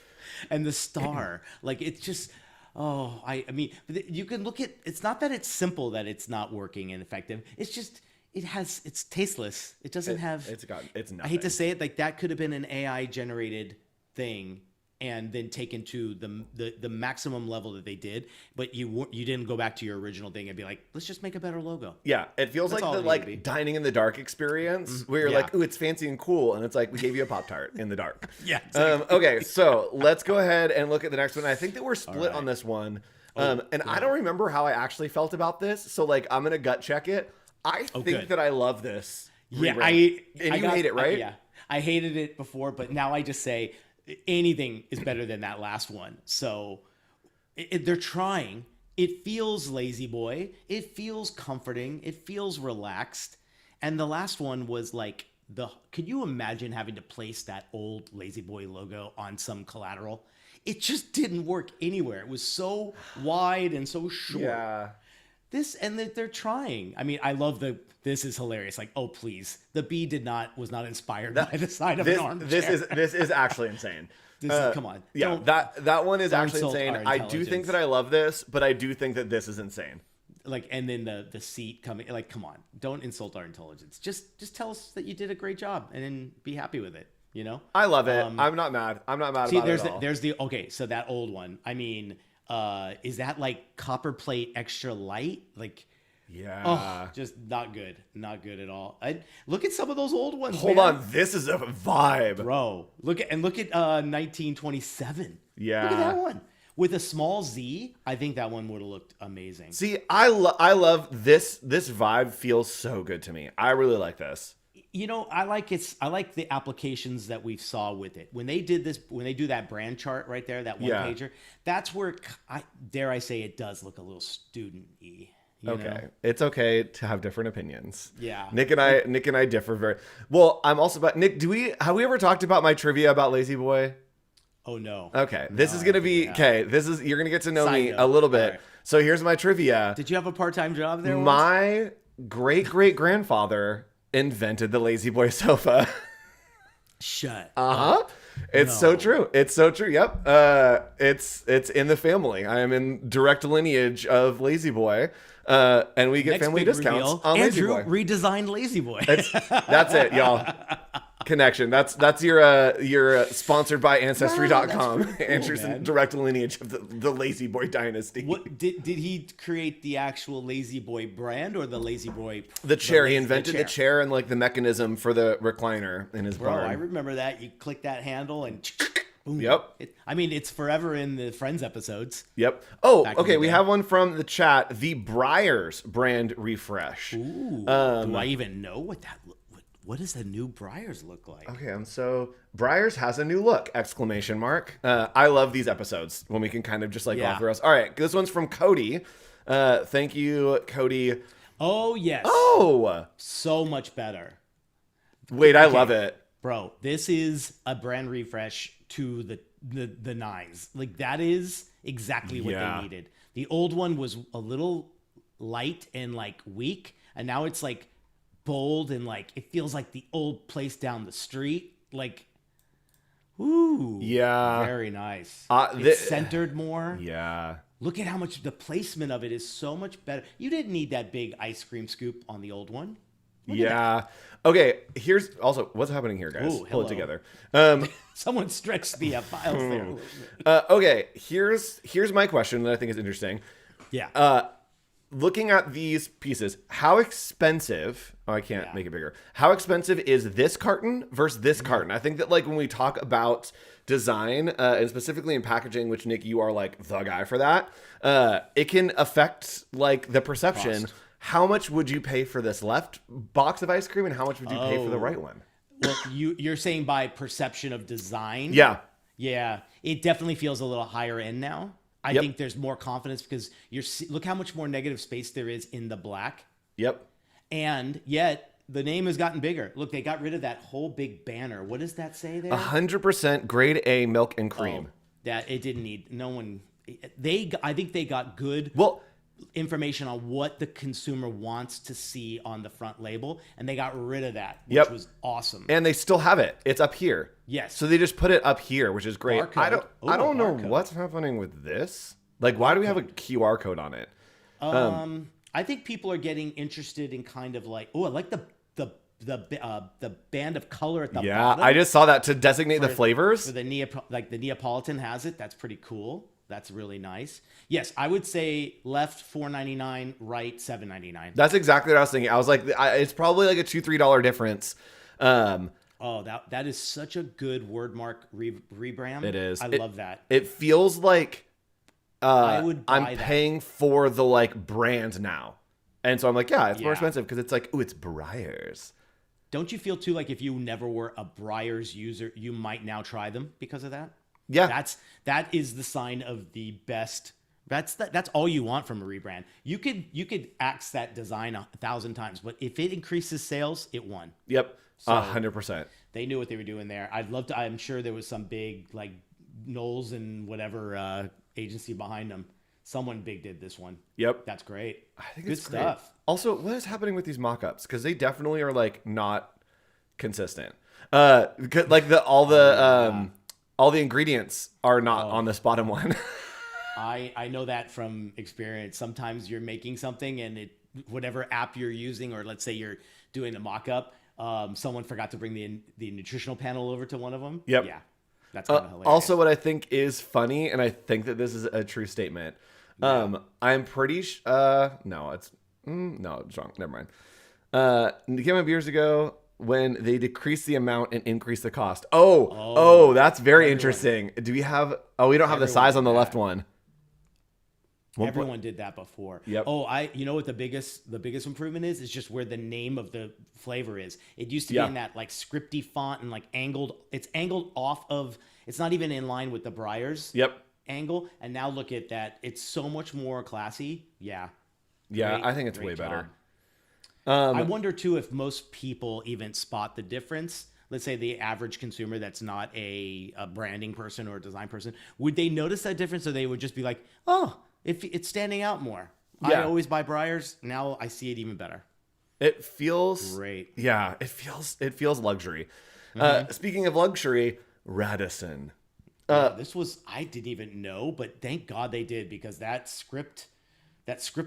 [SPEAKER 2] And the star, like it's just, I mean, you can look at, it's not that it's simple that it's not working and effective. It's just, it's tasteless. It doesn't have.
[SPEAKER 1] It's nothing.
[SPEAKER 2] I hate to say it, like that could have been an AI generated thing, and then taken to the maximum level that they did. But you didn't go back to your original thing and be like, let's just make a better logo.
[SPEAKER 1] Yeah, it feels like the dining in the dark experience where you're like, ooh, it's fancy and cool, and it's like we gave you a Pop-Tart in the dark.
[SPEAKER 2] Yeah. Exactly.
[SPEAKER 1] Okay, so let's go ahead and look at the next one. I think that we're split on this one, I don't remember how I actually felt about this. So like, I'm gonna gut check it. I think that I love this.
[SPEAKER 2] Yeah,
[SPEAKER 1] you hate it, right?
[SPEAKER 2] Yeah, I hated it before, but now I just say anything is better than that last one. So they're trying. It feels lazy boy. It feels comforting. It feels relaxed. And the last one was like could you imagine having to place that old lazy boy logo on some collateral? It just didn't work anywhere. It was so wide and so short. Yeah. They're trying. I mean, I love this is hilarious. Like, oh please, the bee was not inspired by the side of an armchair.
[SPEAKER 1] This is actually insane.
[SPEAKER 2] Come on.
[SPEAKER 1] Yeah, that one is actually insane. I do think that I love this, but I do think that this is insane.
[SPEAKER 2] Like, and then the seat coming. Like, come on, don't insult our intelligence. Just tell us that you did a great job, and then be happy with it. You know.
[SPEAKER 1] I love it. I'm not mad. I'm not mad about it at all.
[SPEAKER 2] Okay. So that old one. I mean. Is that like copper plate extra light? Like,
[SPEAKER 1] yeah,
[SPEAKER 2] just not good at all. Look at some of those old ones.
[SPEAKER 1] Hold on, this is a vibe,
[SPEAKER 2] bro. Look at 1927.
[SPEAKER 1] Yeah,
[SPEAKER 2] look at that one with a small Z. I think that one would have looked amazing.
[SPEAKER 1] See, I love this. This vibe feels so good to me. I really like this.
[SPEAKER 2] You know, I like the applications that we saw with it. When they do that brand chart right there, that one pager, that's where dare I say it does look a little student-y. Okay.
[SPEAKER 1] Know? It's okay to have different opinions.
[SPEAKER 2] Yeah.
[SPEAKER 1] Nick and I differ very well. I'm also about Nick, have we ever talked about my trivia about Lazy Boy?
[SPEAKER 2] Oh no.
[SPEAKER 1] Okay. This is gonna be you're gonna get to know me a little bit. Right. So here's my trivia.
[SPEAKER 2] Did you have a part-time job there?
[SPEAKER 1] My great-great-grandfather invented the Lazy Boy sofa.
[SPEAKER 2] Shut
[SPEAKER 1] Uh-huh.
[SPEAKER 2] up.
[SPEAKER 1] It's
[SPEAKER 2] No.
[SPEAKER 1] so true. It's so true. Yep. It's in the family. I am in direct lineage of Lazy Boy. And we get
[SPEAKER 2] Next
[SPEAKER 1] family
[SPEAKER 2] big
[SPEAKER 1] discounts
[SPEAKER 2] reveal,
[SPEAKER 1] on Lazy
[SPEAKER 2] Andrew
[SPEAKER 1] Boy.
[SPEAKER 2] redesigned Lazy Boy.
[SPEAKER 1] That's it, y'all. Connection. That's your sponsored by Ancestry.com.
[SPEAKER 2] Wow, that's pretty cool,
[SPEAKER 1] Andrew's in
[SPEAKER 2] man.
[SPEAKER 1] direct lineage of the Lazy Boy dynasty.
[SPEAKER 2] What did he create the actual Lazy Boy brand or the Lazy Boy?
[SPEAKER 1] The chair. He
[SPEAKER 2] Lazy-
[SPEAKER 1] invented the chair and like the mechanism for the recliner in his
[SPEAKER 2] Bro,
[SPEAKER 1] barn.
[SPEAKER 2] I remember that. You click that handle and boom.
[SPEAKER 1] Yep.
[SPEAKER 2] It's forever in the Friends episodes.
[SPEAKER 1] Yep. Oh,
[SPEAKER 2] Back in
[SPEAKER 1] okay.
[SPEAKER 2] the
[SPEAKER 1] We
[SPEAKER 2] day.
[SPEAKER 1] have one from the chat. The Briars brand refresh.
[SPEAKER 2] Ooh. Do I even know what that? What does the new Briars look like?
[SPEAKER 1] Okay, so Briars has a new look! Exclamation mark. I love these episodes when we can kind of just like go through us. All right, this one's from Cody. Thank you, Cody.
[SPEAKER 2] Oh yes.
[SPEAKER 1] Oh,
[SPEAKER 2] So much better.
[SPEAKER 1] wait, I love it.
[SPEAKER 2] Bro, this is a brand refresh to the nines. Like that is exactly what
[SPEAKER 1] Yeah.
[SPEAKER 2] they needed. The old one was a little light and like weak, and now it's like bold and like it feels like the old place down the street. Like, ooh,
[SPEAKER 1] Yeah.
[SPEAKER 2] very nice.
[SPEAKER 1] The-
[SPEAKER 2] It's centered more.
[SPEAKER 1] Yeah.
[SPEAKER 2] Look at how much the placement of it is so much better. You didn't need that big ice cream scoop on the old one.
[SPEAKER 1] Yeah. Okay, here's also what's happening here, guys.
[SPEAKER 2] Ooh,
[SPEAKER 1] Pull
[SPEAKER 2] hello.
[SPEAKER 1] it together.
[SPEAKER 2] Someone stretched the files there.
[SPEAKER 1] Okay, here's my question that I think is interesting.
[SPEAKER 2] Yeah.
[SPEAKER 1] Looking at these pieces, how expensive? Oh, I can't make it bigger. How expensive is this carton versus this carton? I think that like when we talk about design and specifically in packaging, which Nick, you are like the guy for that, it can affect like the perception.
[SPEAKER 2] Cost.
[SPEAKER 1] How much would you pay for this left box of ice cream, and how much would you pay for the
[SPEAKER 2] Oh.
[SPEAKER 1] right one?
[SPEAKER 2] Well, you're saying by perception of design?
[SPEAKER 1] Yeah.
[SPEAKER 2] Yeah. It definitely feels a little higher end now. I
[SPEAKER 1] Yep.
[SPEAKER 2] think there's more confidence because look how much more negative space there is in the black.
[SPEAKER 1] Yep.
[SPEAKER 2] And yet the name has gotten bigger. Look, they got rid of that whole big banner. What does that say there?
[SPEAKER 1] 100% grade A milk and cream.
[SPEAKER 2] That it didn't need. No one. I think they got good
[SPEAKER 1] Well,
[SPEAKER 2] information on what the consumer wants to see on the front label, and they got rid of that, which
[SPEAKER 1] Yep.
[SPEAKER 2] was awesome.
[SPEAKER 1] and they still have it. It's up here.
[SPEAKER 2] Yes.
[SPEAKER 1] So they just put it up here, which is great.
[SPEAKER 2] Barcode.
[SPEAKER 1] I don't
[SPEAKER 2] Ooh,
[SPEAKER 1] I don't know
[SPEAKER 2] barcode.
[SPEAKER 1] what's happening with this. Like, why do we have a QR code on it?
[SPEAKER 2] I think people are getting interested in kind of like, oh, I like the band of color at the
[SPEAKER 1] Yeah,
[SPEAKER 2] bottom.
[SPEAKER 1] I just saw that to designate the flavors.
[SPEAKER 2] For the the Neapolitan has it. That's pretty cool. That's really nice. Yes, I would say left $4.99, right $7.99.
[SPEAKER 1] That's exactly what I was thinking. I was like, it's probably like a $2-3 difference.
[SPEAKER 2] Oh, that is such a good word mark rebrand.
[SPEAKER 1] It is.
[SPEAKER 2] I love that.
[SPEAKER 1] It feels like
[SPEAKER 2] I would buy
[SPEAKER 1] I'm
[SPEAKER 2] that.
[SPEAKER 1] paying for the like brand now, and so I'm like, yeah, it's more
[SPEAKER 2] Yeah.
[SPEAKER 1] expensive because it's like, ooh, it's Briars.
[SPEAKER 2] Don't you feel too like if you never were a Briars user, you might now try them because of that?
[SPEAKER 1] Yeah.
[SPEAKER 2] That is the sign of the best. That's all you want from a rebrand. You could axe that design 1,000 times, but if it increases sales, it won.
[SPEAKER 1] Yep. 100%.
[SPEAKER 2] They knew what they were doing there. I'm sure there was some big like Knowles and whatever agency behind them. Someone big did this one.
[SPEAKER 1] Yep.
[SPEAKER 2] That's great.
[SPEAKER 1] I think
[SPEAKER 2] Good
[SPEAKER 1] it's great.
[SPEAKER 2] stuff.
[SPEAKER 1] Also, what is happening with these mock-ups? Because they definitely are like not consistent. Like all the ingredients are not on this bottom one.
[SPEAKER 2] I know that from experience. Sometimes you're making something and whatever app you're using, or let's say you're doing the mock-up, someone forgot to bring the nutritional panel over to one of them.
[SPEAKER 1] Yep.
[SPEAKER 2] Yeah. That's kind of hilarious.
[SPEAKER 1] Also, what I think is funny, and I think that this is a true statement. I'm pretty no, it's wrong. Never mind. Came up years ago when they decreased the amount and increased the cost. Oh, that's very interesting. Do we have? Oh, we don't have the size on the left one.
[SPEAKER 2] Everyone did that before.
[SPEAKER 1] Yep.
[SPEAKER 2] Oh, you know what the biggest improvement is? It's just where the name of the flavor is. It used to be
[SPEAKER 1] Yeah.
[SPEAKER 2] in that like scripty font and like angled. It's angled off of. It's not even in line with the Briars.
[SPEAKER 1] Yep.
[SPEAKER 2] Angle, and now look at that. It's so much more classy. Yeah.
[SPEAKER 1] Yeah,
[SPEAKER 2] Great-
[SPEAKER 1] I think it's way
[SPEAKER 2] great
[SPEAKER 1] better.
[SPEAKER 2] job. I wonder too if most people even spot the difference. Let's say the average consumer that's not a branding person or a design person, would they notice that difference, or they would just be like, "Oh, if it's standing out more." I
[SPEAKER 1] Yeah.
[SPEAKER 2] always buy Briars. Now I see it even better.
[SPEAKER 1] It feels
[SPEAKER 2] great.
[SPEAKER 1] Yeah, it feels luxury. Speaking of luxury, Radisson.
[SPEAKER 2] This was, I didn't even know, but thank God they did, because that script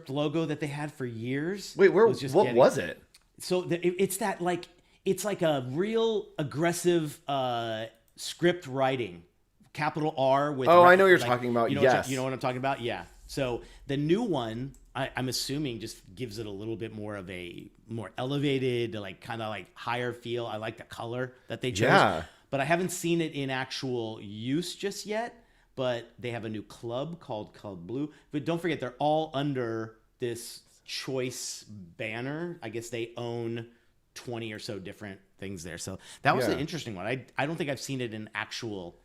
[SPEAKER 2] logo that they had for years.
[SPEAKER 1] Wait, what was it?
[SPEAKER 2] So it's that it's like a real aggressive script writing, capital R with.
[SPEAKER 1] Oh, I know what you're talking about. Yes.
[SPEAKER 2] You know what I'm talking about? Yeah. So the new one, I'm assuming, just gives it a little bit more of a more elevated, like kind of like higher feel. I like the color that they chose.
[SPEAKER 1] Yeah.
[SPEAKER 2] But I haven't seen it in actual use just yet. But they have a new club called Club Blue. But don't forget, they're all under this choice banner. I guess they own 20 or so different things there. So that was an interesting one. I don't think I've seen it in actual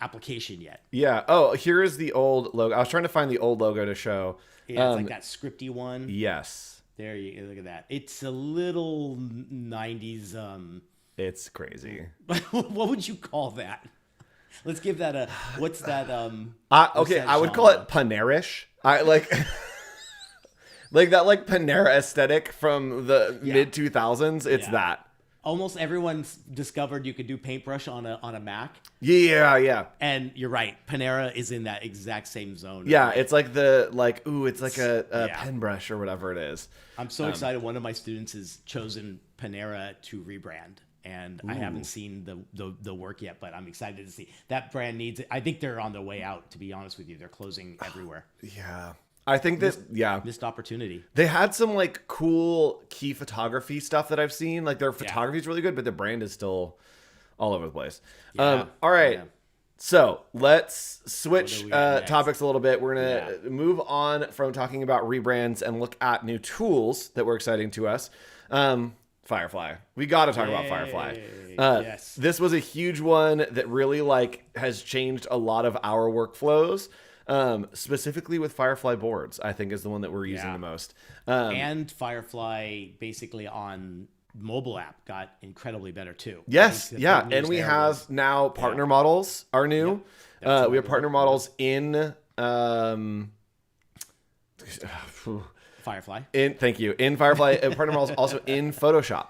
[SPEAKER 2] application yet.
[SPEAKER 1] Yeah. Oh, here is the old logo. I was trying to find the old logo to show.
[SPEAKER 2] Yeah, it's like that scripty one.
[SPEAKER 1] Yes.
[SPEAKER 2] There you look at that. It's a little 90s.
[SPEAKER 1] It's crazy.
[SPEAKER 2] What would you call that? Let's give that a. What's that?
[SPEAKER 1] Okay, I would call it Panera-ish. I like. Like that, like Panera aesthetic from the mid 2000s. It's that.
[SPEAKER 2] Almost everyone's discovered you could do paintbrush on a Mac.
[SPEAKER 1] Yeah.
[SPEAKER 2] And you're right, Panera is in that exact same zone.
[SPEAKER 1] Yeah, it's like it's like a pen brush or whatever it is.
[SPEAKER 2] I'm so excited. One of my students has chosen Panera to rebrand, and I haven't seen the work yet, but I'm excited to see. That brand needs it. I think they're on their way out, to be honest with you. They're closing everywhere.
[SPEAKER 1] Yeah. I think
[SPEAKER 2] missed opportunity.
[SPEAKER 1] They had some like cool key photography stuff that I've seen. Like their photography is really good, but the brand is still all over the place. All right. Yeah. So let's switch topics a little bit. We're going to move on from talking about rebrands and look at new tools that were exciting to us. Firefly. We got to talk about Firefly. Yes. This was a huge one that really has changed a lot of our workflows. Specifically with Firefly boards, I think is the one that we're using the most.
[SPEAKER 2] And Firefly basically on mobile app got incredibly better too.
[SPEAKER 1] Yes. Yeah. And we have now partner models are new. We have partner models in,
[SPEAKER 2] Firefly.
[SPEAKER 1] Thank you. In Firefly, partner models also in Photoshop.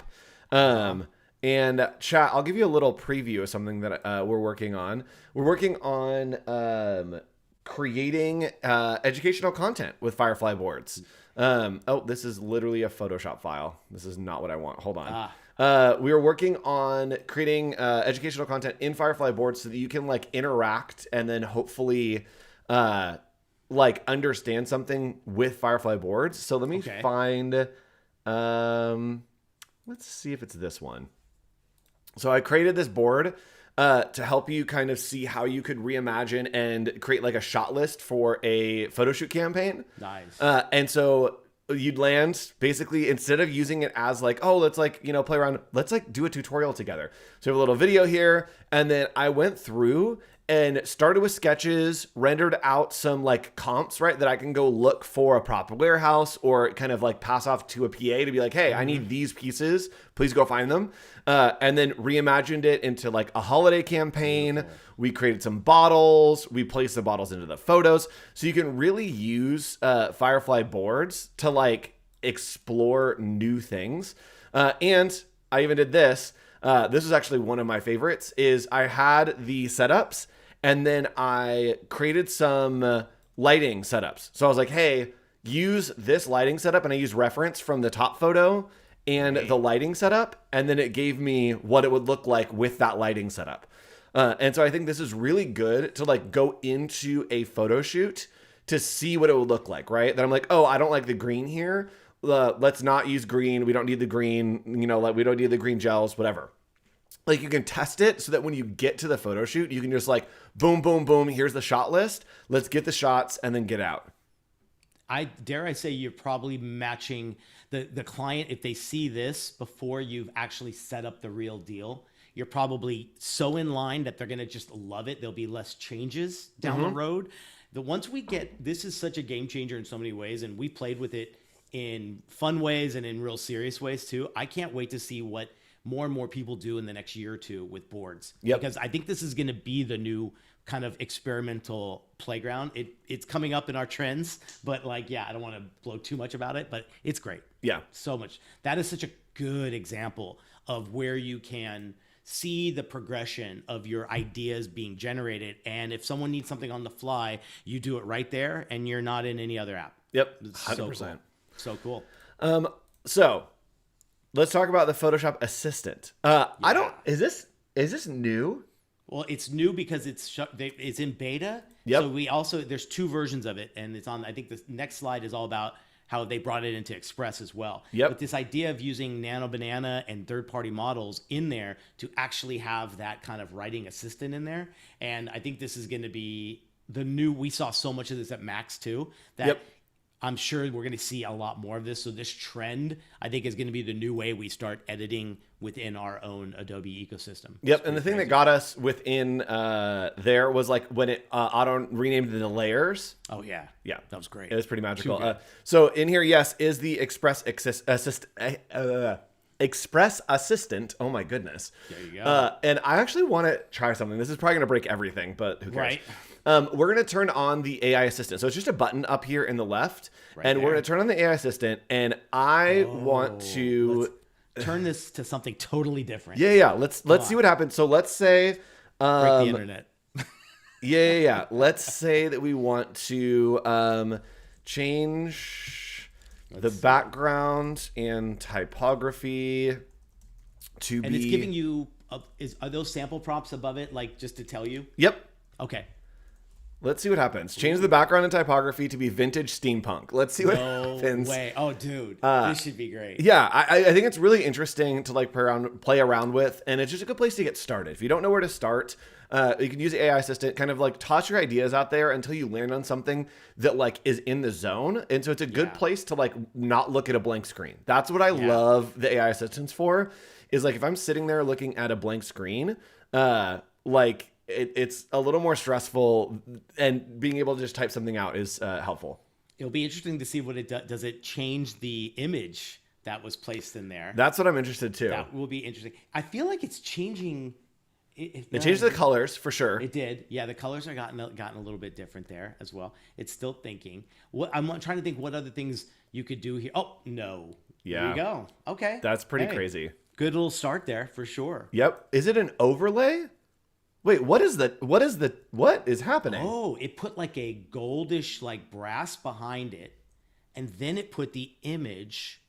[SPEAKER 1] And chat, I'll give you a little preview of something that we're working on. We're working on, creating educational content with Firefly boards. This is literally a Photoshop file. This is not what I want. Hold on. We are working on creating educational content in Firefly boards so that you can interact and then hopefully understand something with Firefly boards. So let me find, let's see if it's this one. So I created this board to help you kind of see how you could reimagine and create a shot list for a photo shoot campaign.
[SPEAKER 2] Nice.
[SPEAKER 1] And so you'd land basically, instead of using it as let's play around, let's do a tutorial together. So we have a little video here. And then I went through and started with sketches, rendered out some comps, right? That I can go look for a proper warehouse or kind of pass off to a PA to be hey, I need these pieces. Please go find them. And then reimagined it into a holiday campaign. Beautiful. We created some bottles. We placed the bottles into the photos. So you can really use Firefly boards to explore new things. And I even did this. This is actually one of my favorites, is I had the setups and then I created some lighting setups. So I was hey, use this lighting setup, and I used reference from the top photo and the lighting setup. And then it gave me what it would look like with that lighting setup. And so I think this is really good to go into a photo shoot to see what it would look like, right? Then I'm I don't like the green here. Let's not use green. We don't need the green, we don't need the green gels, whatever. You can test it so that when you get to the photo shoot, you can just boom, boom, boom. Here's the shot list. Let's get the shots and then get out.
[SPEAKER 2] I say you're probably matching the client. If they see this before you've actually set up the real deal, you're probably so in line that they're going to just love it. There'll be less changes down the road. Once we get, this is such a game changer in so many ways. And we played with it in fun ways and in real serious ways too. I can't wait to see what more and more people do in the next year or two with boards.
[SPEAKER 1] Yep.
[SPEAKER 2] Because I think this is going to be the new kind of experimental playground. It's coming up in our trends, but like, yeah, I don't want to blow too much about it, but it's great.
[SPEAKER 1] Yeah.
[SPEAKER 2] So much. That is such a good example of where you can see the progression of your ideas being generated. And if someone needs something on the fly, you do it right there and you're not in any other app.
[SPEAKER 1] Yep.
[SPEAKER 2] 100%. So cool.
[SPEAKER 1] So let's talk about the Photoshop Assistant. Is this new?
[SPEAKER 2] Well, it's new because it's in beta.
[SPEAKER 1] Yep.
[SPEAKER 2] So there's 2 versions of it, and it's on. I think the next slide is all about how they brought it into Express as well.
[SPEAKER 1] Yep.
[SPEAKER 2] But this idea of using Nano Banana and third-party models in there to actually have that kind of writing assistant in there, and I think this is going to be the new. We saw so much of this at Max too. That
[SPEAKER 1] Yep.
[SPEAKER 2] I'm sure we're going to see a lot more of this. So this trend, I think, is going to be the new way we start editing within our own Adobe ecosystem.
[SPEAKER 1] Yep, and the thing that got us within there was like when it auto renamed the layers.
[SPEAKER 2] Oh yeah,
[SPEAKER 1] Yeah,
[SPEAKER 2] that was great.
[SPEAKER 1] It was pretty magical. So in here, yes, is the Express Assistant. Oh my goodness.
[SPEAKER 2] There you go.
[SPEAKER 1] And I actually want to try something. This is probably going to break everything, but who cares?
[SPEAKER 2] Right.
[SPEAKER 1] We're going to turn on the AI assistant. So it's just a button up here in the left, and we're going to turn on the AI assistant. And I want to
[SPEAKER 2] turn this to something totally different.
[SPEAKER 1] Yeah. Let's see what happens. So let's say
[SPEAKER 2] break the internet.
[SPEAKER 1] Yeah. Let's say that we want to change the background and typography to
[SPEAKER 2] and it's giving you are those sample prompts above it, like just to tell you?
[SPEAKER 1] Yep.
[SPEAKER 2] Okay.
[SPEAKER 1] Let's see what happens. Change the background and typography to be vintage steampunk. Let's see what happens.
[SPEAKER 2] No way. Oh, dude. This should be great.
[SPEAKER 1] Yeah, I think it's really interesting to like play around with, and it's just a good place to get started. If you don't know where to start, you can use the AI assistant, kind of like toss your ideas out there until you land on something that like is in the zone. And so it's a good place to like not look at a blank screen. That's what I love the AI assistants for, is like if I'm sitting there looking at a blank screen, like it's a little more stressful, and being able to just type something out is helpful.
[SPEAKER 2] It'll be interesting to see what it does. Does it change the image that was placed in there?
[SPEAKER 1] That's what I'm interested too.
[SPEAKER 2] That will be interesting. I feel like it's changing.
[SPEAKER 1] It changed the colors for sure.
[SPEAKER 2] It did. Yeah, the colors are gotten a little bit different there as well. It's still thinking. I'm trying to think what other things you could do here. Oh, no.
[SPEAKER 1] Yeah.
[SPEAKER 2] There you go. Okay.
[SPEAKER 1] That's pretty crazy.
[SPEAKER 2] Good little start there for sure.
[SPEAKER 1] Yep. Is it an overlay? Wait, what is happening?
[SPEAKER 2] Oh, it put like a goldish like brass behind it, and then it put the image.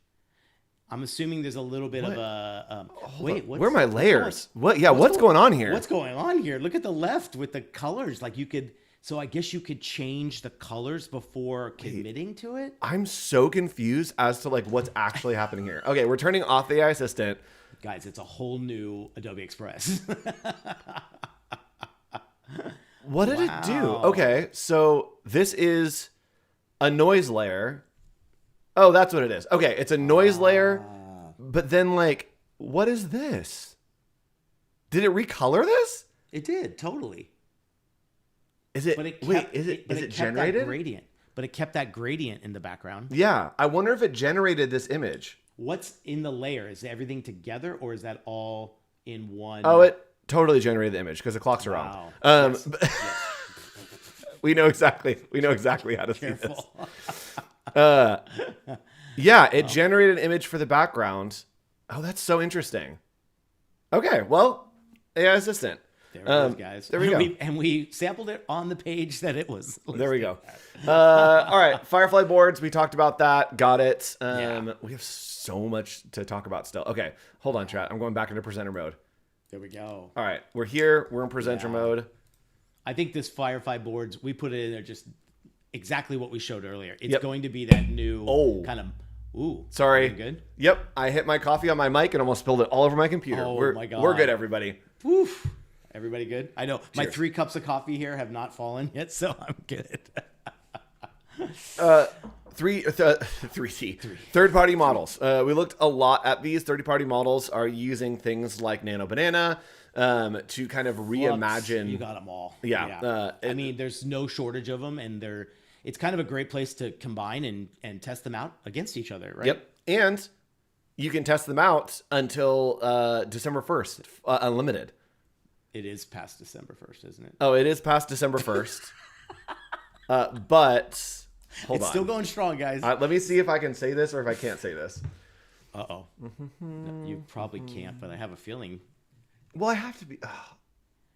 [SPEAKER 2] I'm assuming there's a little bit of a wait.
[SPEAKER 1] Where are my layers? What's going on here?
[SPEAKER 2] What's going on here? Look at the left with the colors. Like you could. So I guess you could change the colors before committing to it.
[SPEAKER 1] I'm so confused as to like what's actually happening here. Okay, we're turning off the AI assistant.
[SPEAKER 2] Guys, it's a whole new Adobe Express.
[SPEAKER 1] What did it do? Okay, so this is a noise layer. Oh, that's what it is. Okay, it's a noise layer, but then like, what is this? Did it recolor this?
[SPEAKER 2] It did, totally.
[SPEAKER 1] Is it?
[SPEAKER 2] But it kept,
[SPEAKER 1] wait, is it generated?
[SPEAKER 2] That gradient, but it kept that gradient in the background.
[SPEAKER 1] Yeah, I wonder if it generated this image.
[SPEAKER 2] What's in the layer? Is everything together, or is that all in one?
[SPEAKER 1] Oh, it totally generated the image because the clocks are wrong.
[SPEAKER 2] Yes.
[SPEAKER 1] We know exactly how to see this. Yeah, it generated an image for the background. Oh, that's so interesting. Okay, well, AI assistant.
[SPEAKER 2] There it is, guys.
[SPEAKER 1] There we go.
[SPEAKER 2] And we sampled it on the page that it was listed.
[SPEAKER 1] There we go. All right, Firefly boards. We talked about that. Got it. We have so much to talk about still. Okay, hold on, chat. I'm going back into presenter mode.
[SPEAKER 2] There we go.
[SPEAKER 1] All right, we're here. We're in presenter mode.
[SPEAKER 2] I think this Firefly boards, we put it in there just exactly what we showed earlier. It's going to be that new kind of,
[SPEAKER 1] sorry.
[SPEAKER 2] Good?
[SPEAKER 1] Yep, I hit my coffee on my mic and almost spilled it all over my computer.
[SPEAKER 2] Oh, my God.
[SPEAKER 1] We're good, everybody.
[SPEAKER 2] Woof. Everybody good? I know. My 3 cups of coffee here have not fallen yet, so I'm good.
[SPEAKER 1] 3T. Third-party models. We looked a lot at these. Third-party models are using things like Nano Banana to kind of reimagine.
[SPEAKER 2] You got them all.
[SPEAKER 1] Yeah.
[SPEAKER 2] I mean, there's no shortage of them, and it's kind of a great place to combine and test them out against each other, right?
[SPEAKER 1] Yep. And you can test them out until December 1st, unlimited.
[SPEAKER 2] It is past December 1st, isn't it?
[SPEAKER 1] Oh, it is past December 1st. But hold on.
[SPEAKER 2] It's still going strong, guys.
[SPEAKER 1] Let me see if I can say this or if I can't say this.
[SPEAKER 2] Uh-oh. No, you probably can't, but I have a feeling.
[SPEAKER 1] Well, I have to be.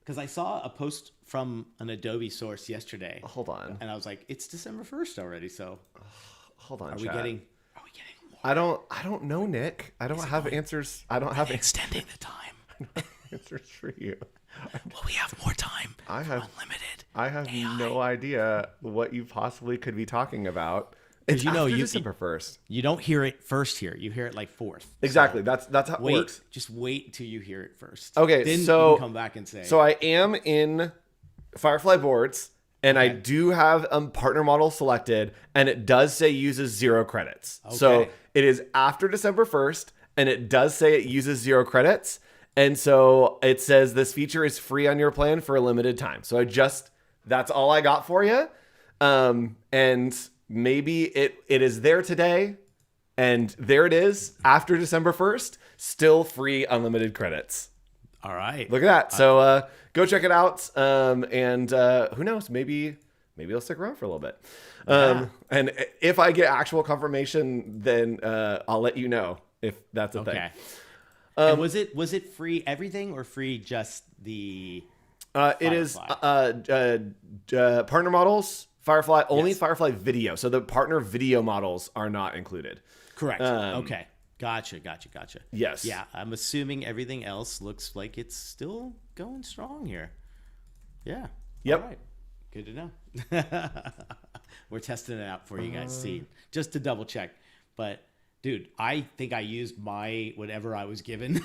[SPEAKER 2] Because I saw a post from an Adobe source yesterday.
[SPEAKER 1] Hold on.
[SPEAKER 2] And I was like, it's December 1st already, so.
[SPEAKER 1] Hold on,
[SPEAKER 2] Are we getting more?
[SPEAKER 1] I don't know, Nick. I don't have answers. I don't have
[SPEAKER 2] extending the time.
[SPEAKER 1] answers for you.
[SPEAKER 2] Well, we have more time.
[SPEAKER 1] I have
[SPEAKER 2] unlimited.
[SPEAKER 1] I have
[SPEAKER 2] AI.
[SPEAKER 1] no idea what you possibly could be talking about. It's December 1st.
[SPEAKER 2] You don't hear it first here. You hear it like 4th.
[SPEAKER 1] Exactly. So that's how it works.
[SPEAKER 2] Just wait till you hear it first.
[SPEAKER 1] Okay,
[SPEAKER 2] then
[SPEAKER 1] so
[SPEAKER 2] you can come back and say.
[SPEAKER 1] So I am in Firefly boards, and I do have a partner model selected, and it does say uses 0 credits.
[SPEAKER 2] Okay.
[SPEAKER 1] So it is after December 1st, and it does say it uses 0 credits. And so it says this feature is free on your plan for a limited time. So that's all I got for you. And maybe it is there today, and there it is after December 1st, still free unlimited credits.
[SPEAKER 2] All right.
[SPEAKER 1] Look at that. So go check it out. And who knows, maybe it'll stick around for a little bit. And if I get actual confirmation, then I'll let you know if that's a thing.
[SPEAKER 2] And was it free everything or free just the
[SPEAKER 1] it is partner models, Firefly, only Firefly video. So the partner video models are not included.
[SPEAKER 2] Correct. Okay. Gotcha.
[SPEAKER 1] Yes.
[SPEAKER 2] Yeah, I'm assuming everything else looks like it's still going strong here. Yeah.
[SPEAKER 1] Yep.
[SPEAKER 2] All right. Good to know. We're testing it out for you guys to see, just to double check. But dude, I think I used whatever I was given.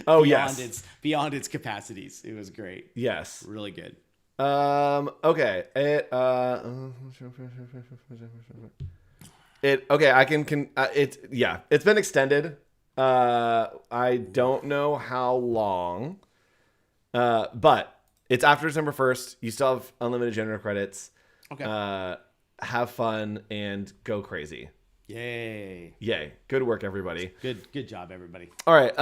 [SPEAKER 2] Beyond its capacities. It was great.
[SPEAKER 1] Yes.
[SPEAKER 2] Really good.
[SPEAKER 1] Okay. It's been extended. I don't know how long. But it's after December 1st. You still have unlimited generator credits.
[SPEAKER 2] Okay.
[SPEAKER 1] Have fun and go crazy.
[SPEAKER 2] Yay.
[SPEAKER 1] Good work, everybody.
[SPEAKER 2] Good job, everybody.
[SPEAKER 1] All right.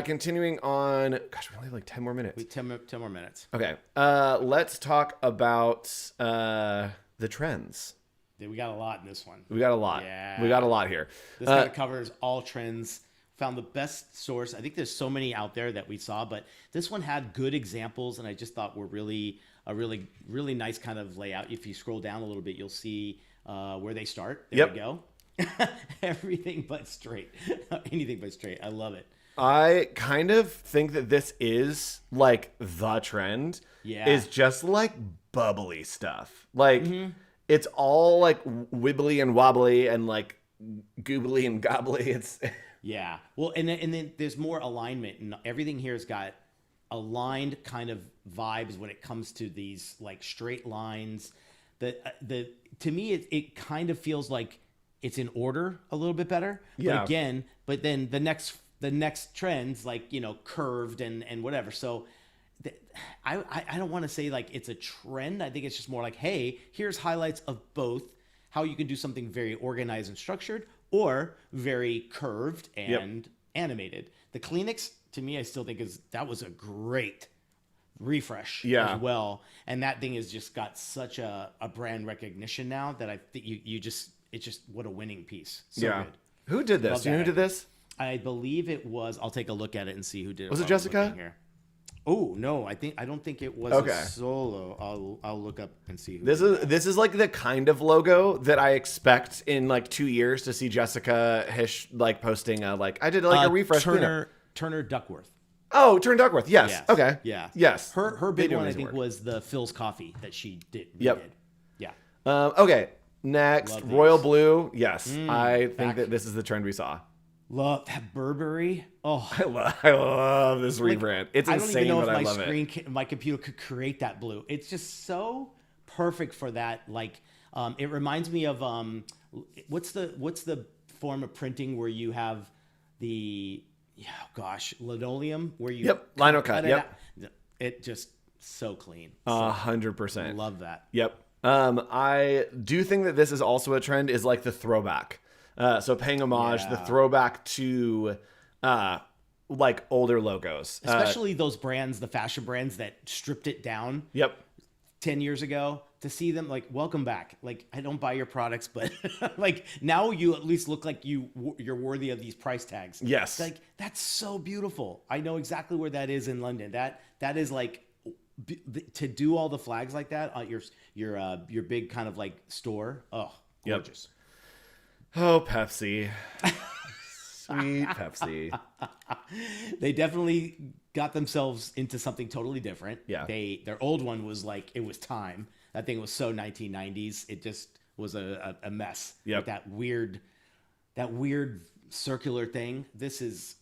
[SPEAKER 1] Continuing on. Gosh, we only have like 10 more minutes.
[SPEAKER 2] 10 more minutes.
[SPEAKER 1] Okay. Let's talk about the trends.
[SPEAKER 2] Yeah, we got a lot in this one.
[SPEAKER 1] We got a lot.
[SPEAKER 2] Yeah.
[SPEAKER 1] We got a lot here.
[SPEAKER 2] This kind of covers all trends. Found the best source. I think there's so many out there that we saw, but this one had good examples, and I just thought were really nice kind of layout. If you scroll down a little bit, you'll see where they start. There we go. Everything but straight. Anything but straight. I love it.
[SPEAKER 1] I kind of think that this is like the trend.
[SPEAKER 2] Yeah.
[SPEAKER 1] Is just like bubbly stuff. Like it's all like wibbly and wobbly and like goobly and gobbly. It's
[SPEAKER 2] yeah. Well, and then there's more alignment, and everything here has got aligned kind of vibes when it comes to these like straight lines. To me, it kind of feels like it's in order a little bit better.
[SPEAKER 1] Yeah.
[SPEAKER 2] But then the next trends like, curved and whatever. So I don't want to say like it's a trend. I think it's just more like, hey, here's highlights of both how you can do something very organized and structured or very curved and animated. The Kleenex, to me, I still think that was a great refresh as well. And that thing has just got such a brand recognition now that I think it's just what a winning piece. So good.
[SPEAKER 1] Who did this? Do you know who did this?
[SPEAKER 2] I believe it was. I'll take a look at it and see who did it.
[SPEAKER 1] Was it Jessica?
[SPEAKER 2] Oh no, I don't think it was a solo. I'll look up and see who.
[SPEAKER 1] This is like the kind of logo that I expect in like 2 years to see Jessica Hish like posting a refresh.
[SPEAKER 2] Turner Duckworth.
[SPEAKER 1] Oh, Turner Duckworth. Yes. Okay.
[SPEAKER 2] Yeah.
[SPEAKER 1] Yes.
[SPEAKER 2] Her big one I think was the Phil's Coffee that she did.
[SPEAKER 1] Yep.
[SPEAKER 2] Yeah.
[SPEAKER 1] Okay. Next, Royal Blue. Yes, I think that this is the trend we saw.
[SPEAKER 2] Love that Burberry. Oh,
[SPEAKER 1] I love this rebrand. It's insane, but I love it.
[SPEAKER 2] My computer could create that blue. It's just so perfect for that. Like, it reminds me of what's the form of printing where you have the linoleum where you
[SPEAKER 1] lino cut.
[SPEAKER 2] It just so clean.
[SPEAKER 1] 100%.
[SPEAKER 2] Love that.
[SPEAKER 1] Yep. I do think that this is also a trend. Is like the throwback. So paying homage, the throwback to like older logos.
[SPEAKER 2] Especially those brands, the fashion brands that stripped it down.
[SPEAKER 1] Yep.
[SPEAKER 2] 10 years ago, to see them like, welcome back. Like, I don't buy your products, but like now you at least look like you're worthy of these price tags.
[SPEAKER 1] Yes.
[SPEAKER 2] Like, that's so beautiful. I know exactly where that is in London. That is like, to do all the flags like that on your big kind of like store. Oh, gorgeous.
[SPEAKER 1] Yep. Oh, Pepsi. Sweet Pepsi.
[SPEAKER 2] They definitely got themselves into something totally different.
[SPEAKER 1] Yeah.
[SPEAKER 2] Their old one was like, it was time. That thing was so 1990s. It just was a mess.
[SPEAKER 1] Yep.
[SPEAKER 2] With that weird circular thing. This is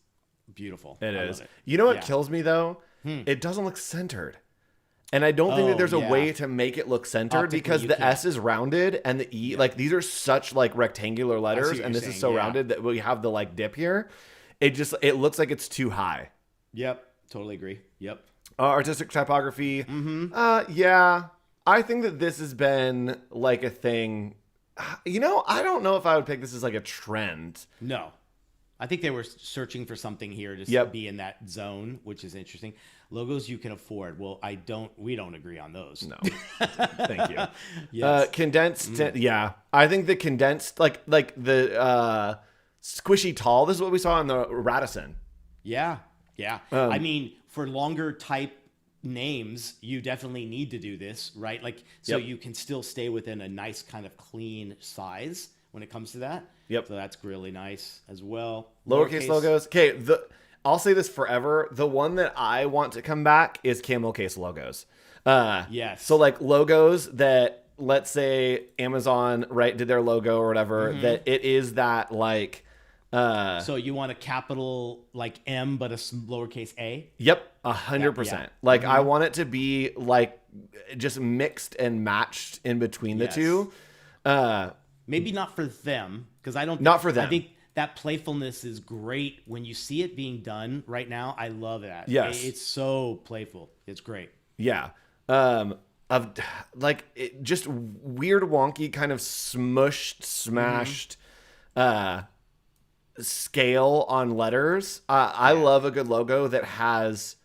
[SPEAKER 2] beautiful.
[SPEAKER 1] It
[SPEAKER 2] I
[SPEAKER 1] is.
[SPEAKER 2] love it.
[SPEAKER 1] You know what kills me though? It doesn't look centered. And I don't think that there's a way to make it look centered
[SPEAKER 2] Optically,
[SPEAKER 1] because the S is rounded and the E, like these are such like rectangular letters and this is so rounded that we have the like dip here. It looks like it's too high.
[SPEAKER 2] Yep. Totally agree. Yep.
[SPEAKER 1] Artistic typography. Yeah. I think that this has been like a thing. You know, I don't know if I would pick this as like a trend.
[SPEAKER 2] No. I think they were searching for something here to be in that zone, which is interesting. Logos you can afford. Well, we don't agree on those.
[SPEAKER 1] No. Thank you.
[SPEAKER 2] Yes.
[SPEAKER 1] Condensed. Yeah. I think the condensed, like the squishy tall, this is what we saw in the Radisson.
[SPEAKER 2] Yeah. Yeah. I mean, for longer type names, you definitely need to do this, right? Like, so you can still stay within a nice kind of clean size when it comes to that.
[SPEAKER 1] Yep.
[SPEAKER 2] So that's really nice as well.
[SPEAKER 1] Lowercase logos. Okay. I'll say this forever. The one that I want to come back is camel case logos.
[SPEAKER 2] Yes.
[SPEAKER 1] So like logos that, let's say Amazon, right, did their logo or whatever, that it is that like,
[SPEAKER 2] so you want a capital like M, but a lowercase a?
[SPEAKER 1] Yep. 100%. Like I want it to be like just mixed and matched in between the two.
[SPEAKER 2] Maybe not for them. Cause
[SPEAKER 1] not for them.
[SPEAKER 2] I think that playfulness is great when you see it being done right now. I love that.
[SPEAKER 1] Yes.
[SPEAKER 2] It's so playful. It's great.
[SPEAKER 1] Yeah. Of like just weird, wonky, kind of smushed, smashed, scale on letters. I love a good logo that has,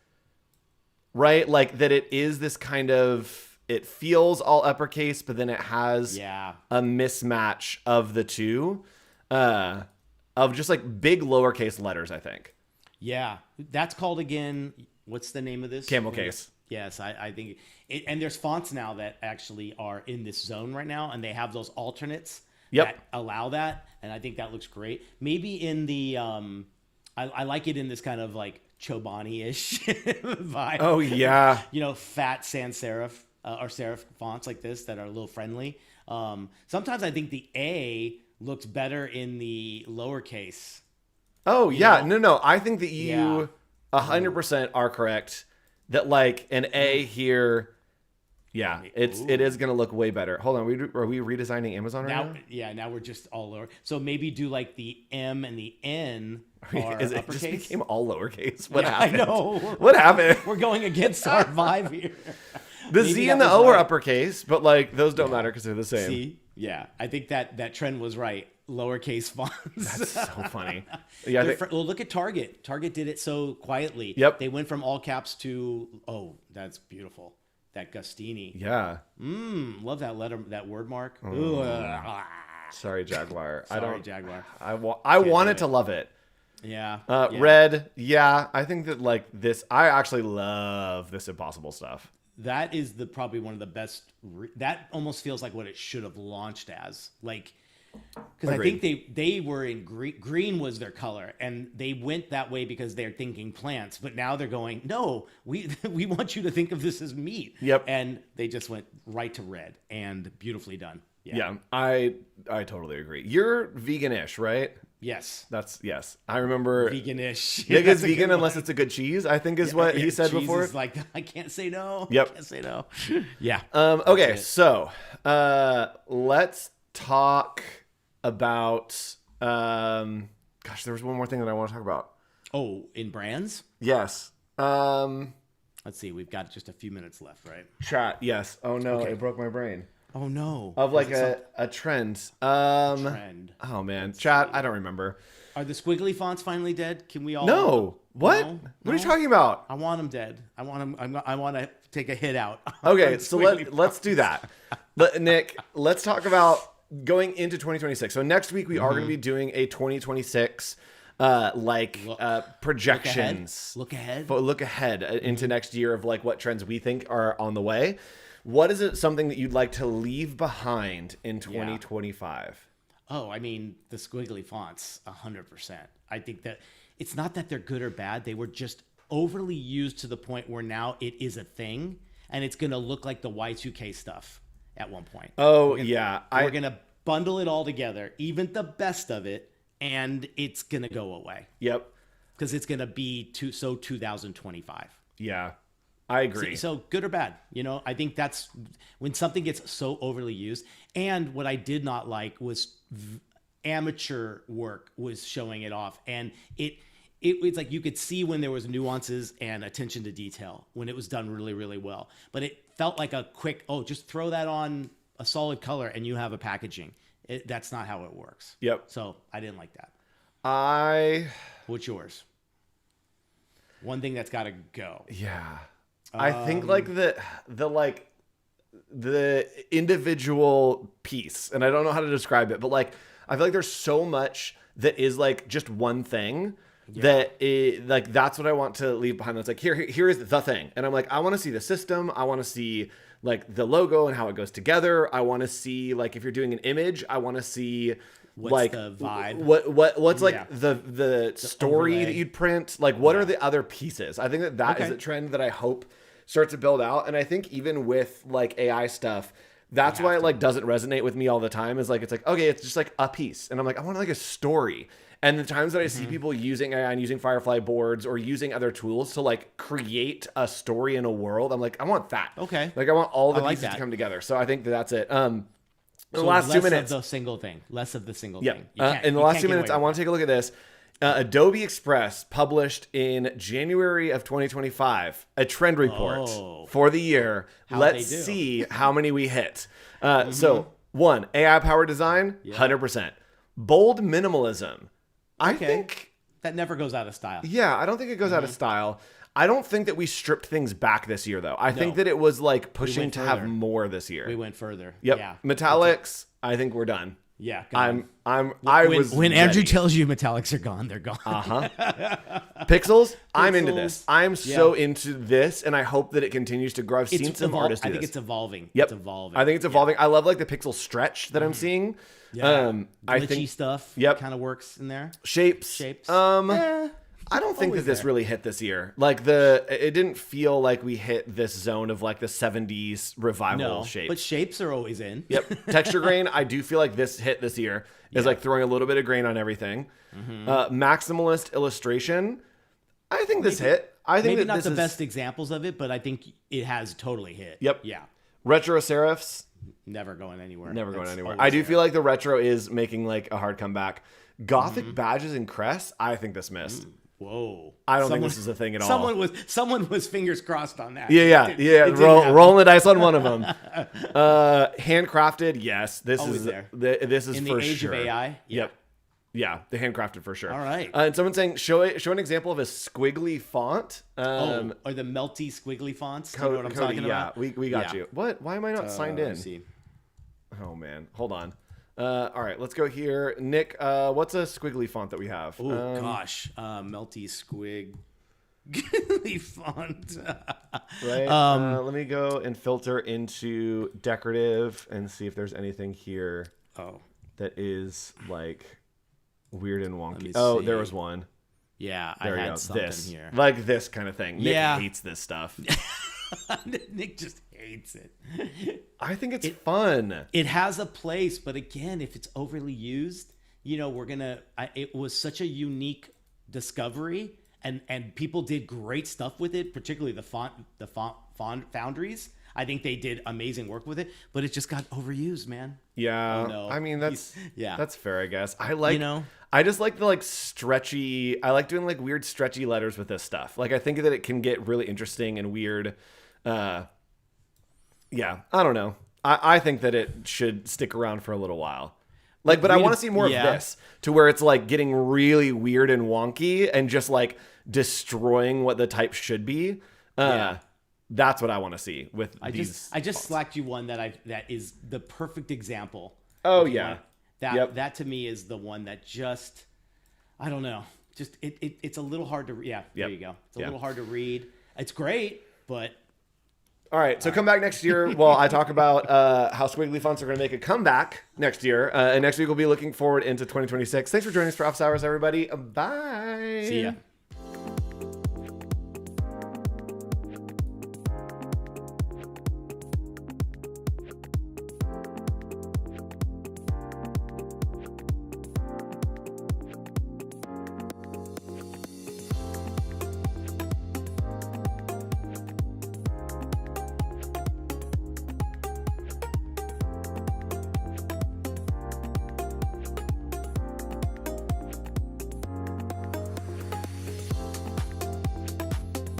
[SPEAKER 1] right? Like that it is this kind of, it feels all uppercase, but then it has a mismatch of the two, of just like big lowercase letters, I think.
[SPEAKER 2] Yeah. That's called again, what's the name of this?
[SPEAKER 1] Camel case.
[SPEAKER 2] Yes, I think it, and there's fonts now that actually are in this zone right now, and they have those alternates that allow that, and I think that looks great. Maybe in the, I like it in this kind of like Chobani-ish vibe.
[SPEAKER 1] Oh yeah,
[SPEAKER 2] you know, fat sans serif or serif fonts like this that are a little friendly. Sometimes I think the A looks better in the lowercase.
[SPEAKER 1] Oh yeah, no, I think that you 100% are correct. That like an A here, it is gonna look way better. Hold on, are we redesigning Amazon right now?
[SPEAKER 2] Yeah, now we're just all lower. So maybe do like the M and the N are
[SPEAKER 1] uppercase. It just became all lowercase. What happened?
[SPEAKER 2] I know.
[SPEAKER 1] What happened?
[SPEAKER 2] We're going against our vibe here.
[SPEAKER 1] The Z and the O are uppercase, but like those don't matter because they're the same.
[SPEAKER 2] See, I think that trend was right. Lowercase fonts.
[SPEAKER 1] That's so funny. Yeah,
[SPEAKER 2] well, look at Target. Target did it so quietly.
[SPEAKER 1] Yep.
[SPEAKER 2] They went from all caps to that's beautiful. That Gustini.
[SPEAKER 1] Yeah.
[SPEAKER 2] Love that letter, that word mark.
[SPEAKER 1] Sorry, Jaguar.
[SPEAKER 2] Sorry, Jaguar.
[SPEAKER 1] I wanted to love it.
[SPEAKER 2] Yeah.
[SPEAKER 1] Red. Yeah. I think that like this. I actually love this Impossible stuff.
[SPEAKER 2] That is probably one of the best. That almost feels like what it should have launched as. Like. Because I think they were in green was their color, and they went that way because they're thinking plants. But now they're going, no, we want you to think of this as meat.
[SPEAKER 1] Yep.
[SPEAKER 2] And they just went right to red, and beautifully done.
[SPEAKER 1] Yeah, I totally agree. You're vegan-ish, right?
[SPEAKER 2] Yes.
[SPEAKER 1] Yes. I remember
[SPEAKER 2] vegan-ish.
[SPEAKER 1] Nick is vegan unless it's a good cheese, I think is what he said
[SPEAKER 2] cheese
[SPEAKER 1] before.
[SPEAKER 2] Is like, I can't say no.
[SPEAKER 1] Yep.
[SPEAKER 2] I can't say no. Yeah.
[SPEAKER 1] Okay, so let's talk about gosh, there was one more thing that I want to talk about.
[SPEAKER 2] Oh, in brands?
[SPEAKER 1] Yes.
[SPEAKER 2] Let's see, we've got just a few minutes left, right?
[SPEAKER 1] Chat, yes. Oh no,
[SPEAKER 2] Okay.
[SPEAKER 1] It broke my brain.
[SPEAKER 2] Oh no.
[SPEAKER 1] of like a trend.
[SPEAKER 2] Trend.
[SPEAKER 1] Oh man, chat. I don't remember.
[SPEAKER 2] Are the squiggly fonts finally dead? Can we all?
[SPEAKER 1] No. What?
[SPEAKER 2] No?
[SPEAKER 1] What are you talking about?
[SPEAKER 2] I want them dead. I want them. I want to take a hit out.
[SPEAKER 1] Okay,
[SPEAKER 2] on
[SPEAKER 1] so
[SPEAKER 2] squiggly
[SPEAKER 1] let's do that. Nick, let's talk about going into 2026. So next week we are going to be doing a 2026 projections.
[SPEAKER 2] Look ahead.
[SPEAKER 1] Look ahead into next year of like what trends we think are on the way. What is it something that you'd like to leave behind in 2025?
[SPEAKER 2] Oh, I mean, the squiggly fonts, 100%. I think that it's not that they're good or bad. They were just overly used to the point where now it is a thing, and it's going to look like the Y2K stuff at one point.
[SPEAKER 1] Oh,
[SPEAKER 2] We're going to bundle it all together, even the best of it, and it's going to go away.
[SPEAKER 1] Yep.
[SPEAKER 2] Because it's going to be so 2025.
[SPEAKER 1] Yeah. I agree.
[SPEAKER 2] So good or bad, I think that's when something gets so overly used. And what I did not like was amateur work was showing it off. And it's like you could see when there was nuances and attention to detail when it was done really, really well. But it felt like a quick, just throw that on a solid color and you have a packaging. That's not how it works.
[SPEAKER 1] Yep.
[SPEAKER 2] So I didn't like that. What's yours? One thing that's got to go.
[SPEAKER 1] Yeah. I think like the individual piece, and I don't know how to describe it, but like I feel like there's so much that is like just one thing that like that's what I want to leave behind. It's like here is the thing, and I'm like I want to see the system, I want to see like the logo and how it goes together. I want to see like if you're doing an image, I want to see
[SPEAKER 2] what's
[SPEAKER 1] like
[SPEAKER 2] the vibe,
[SPEAKER 1] what's like the story
[SPEAKER 2] overlay
[SPEAKER 1] that you'd print, like what are the other pieces. I think that is a trend that I hope starts to build out. And I think even with like AI stuff, that's why it like doesn't resonate with me all the time, is like it's like, okay, it's just like a piece, and I'm like I want like a story. And the times that I see people using AI and using Firefly boards or using other tools to like create a story in a world, I'm like I want that.
[SPEAKER 2] Okay.
[SPEAKER 1] Like I want all the pieces to come together. So I think that's it. In the last 2 minutes,
[SPEAKER 2] less of the single thing.
[SPEAKER 1] In the last 2 minutes, I want to take a look at this. Adobe Express published in January of 2025 a trend report for the year. Let's see how many we hit. So, 1, AI-powered design, 100%. Bold minimalism. I think
[SPEAKER 2] that never goes out of style.
[SPEAKER 1] Yeah, I don't think it goes out of style. I don't think that we stripped things back this year, though. I think that it was like pushing to have more this year.
[SPEAKER 2] We went further.
[SPEAKER 1] Yep.
[SPEAKER 2] Yeah.
[SPEAKER 1] Metallics, I think we're done.
[SPEAKER 2] Yeah.
[SPEAKER 1] When
[SPEAKER 2] Andrew tells you metallics are gone, they're gone.
[SPEAKER 1] Pixels, I'm into this. I'm so into this, and I hope that it continues to grow. I've seen some artists do
[SPEAKER 2] I think
[SPEAKER 1] this.
[SPEAKER 2] it's evolving.
[SPEAKER 1] Yep.
[SPEAKER 2] It's evolving.
[SPEAKER 1] I think it's evolving. I love like the pixel stretch that I'm seeing.
[SPEAKER 2] Yeah.
[SPEAKER 1] I
[SPEAKER 2] Glitchy
[SPEAKER 1] think
[SPEAKER 2] stuff kind of works in there.
[SPEAKER 1] Shapes. I don't think that this really hit this year. Like it didn't feel like we hit this zone of like the 70s revival shapes.
[SPEAKER 2] But shapes are always in.
[SPEAKER 1] Yep. Texture grain, I do feel like this hit this year is like throwing a little bit of grain on everything. Maximalist illustration, I think this hit. I think
[SPEAKER 2] maybe
[SPEAKER 1] that
[SPEAKER 2] not
[SPEAKER 1] this
[SPEAKER 2] the
[SPEAKER 1] is
[SPEAKER 2] best examples of it, but I think it has totally hit.
[SPEAKER 1] Yep.
[SPEAKER 2] Yeah.
[SPEAKER 1] Retro serifs,
[SPEAKER 2] never going anywhere.
[SPEAKER 1] Never going anywhere. I do feel like the retro is making like a hard comeback. Gothic badges and crests, I think this missed.
[SPEAKER 2] Whoa!
[SPEAKER 1] I don't think this is a thing at all.
[SPEAKER 2] Someone was fingers crossed on that.
[SPEAKER 1] Rolling the dice on one of them. Handcrafted, yes. This
[SPEAKER 2] Always
[SPEAKER 1] is
[SPEAKER 2] there.
[SPEAKER 1] This is
[SPEAKER 2] in
[SPEAKER 1] for
[SPEAKER 2] the age
[SPEAKER 1] sure.
[SPEAKER 2] of AI.
[SPEAKER 1] Yep. Yeah, the handcrafted for sure.
[SPEAKER 2] All right.
[SPEAKER 1] And someone's saying show an example of a squiggly font.
[SPEAKER 2] Or the melty squiggly fonts. Do you know what I'm talking about?
[SPEAKER 1] We got you. What? Why am I not signed in?
[SPEAKER 2] Let's see.
[SPEAKER 1] Oh man, hold on. All right, let's go here. Nick, what's a squiggly font that we have?
[SPEAKER 2] Oh gosh, melty squiggly font.
[SPEAKER 1] Right. Let me go and filter into decorative and see if there's anything here. That is like weird and wonky. Oh, there was one.
[SPEAKER 2] Yeah,
[SPEAKER 1] there
[SPEAKER 2] I had something here.
[SPEAKER 1] Like this kind of thing. Nick hates this stuff.
[SPEAKER 2] Nick just hates it.
[SPEAKER 1] I think it's fun.
[SPEAKER 2] It has a place, but again, if it's overly used, it was such a unique discovery, and people did great stuff with it, particularly the font foundries. I think they did amazing work with it, but it just got overused, man.
[SPEAKER 1] Yeah.
[SPEAKER 2] Oh, no.
[SPEAKER 1] I mean, that's fair, I guess. I just like the like stretchy, I like doing like weird stretchy letters with this stuff. Like I think that it can get really interesting and weird. I don't know. I think that it should stick around for a little while. Like, but I want to see more of
[SPEAKER 2] yeah.
[SPEAKER 1] this, to where it's like getting really weird and wonky and just like destroying what the type should be. That's what I want to see with these.
[SPEAKER 2] I just slacked you one that is the perfect example.
[SPEAKER 1] Oh yeah.
[SPEAKER 2] That to me is the one that just, I don't know. Just it's a little hard to there you go. It's a little hard to read. It's great, but
[SPEAKER 1] all right, so come back next year while I talk about how squiggly fonts are going to make a comeback next year. And next week we'll be looking forward into 2026. Thanks for joining us for Office Hours, everybody. Bye.
[SPEAKER 2] See ya.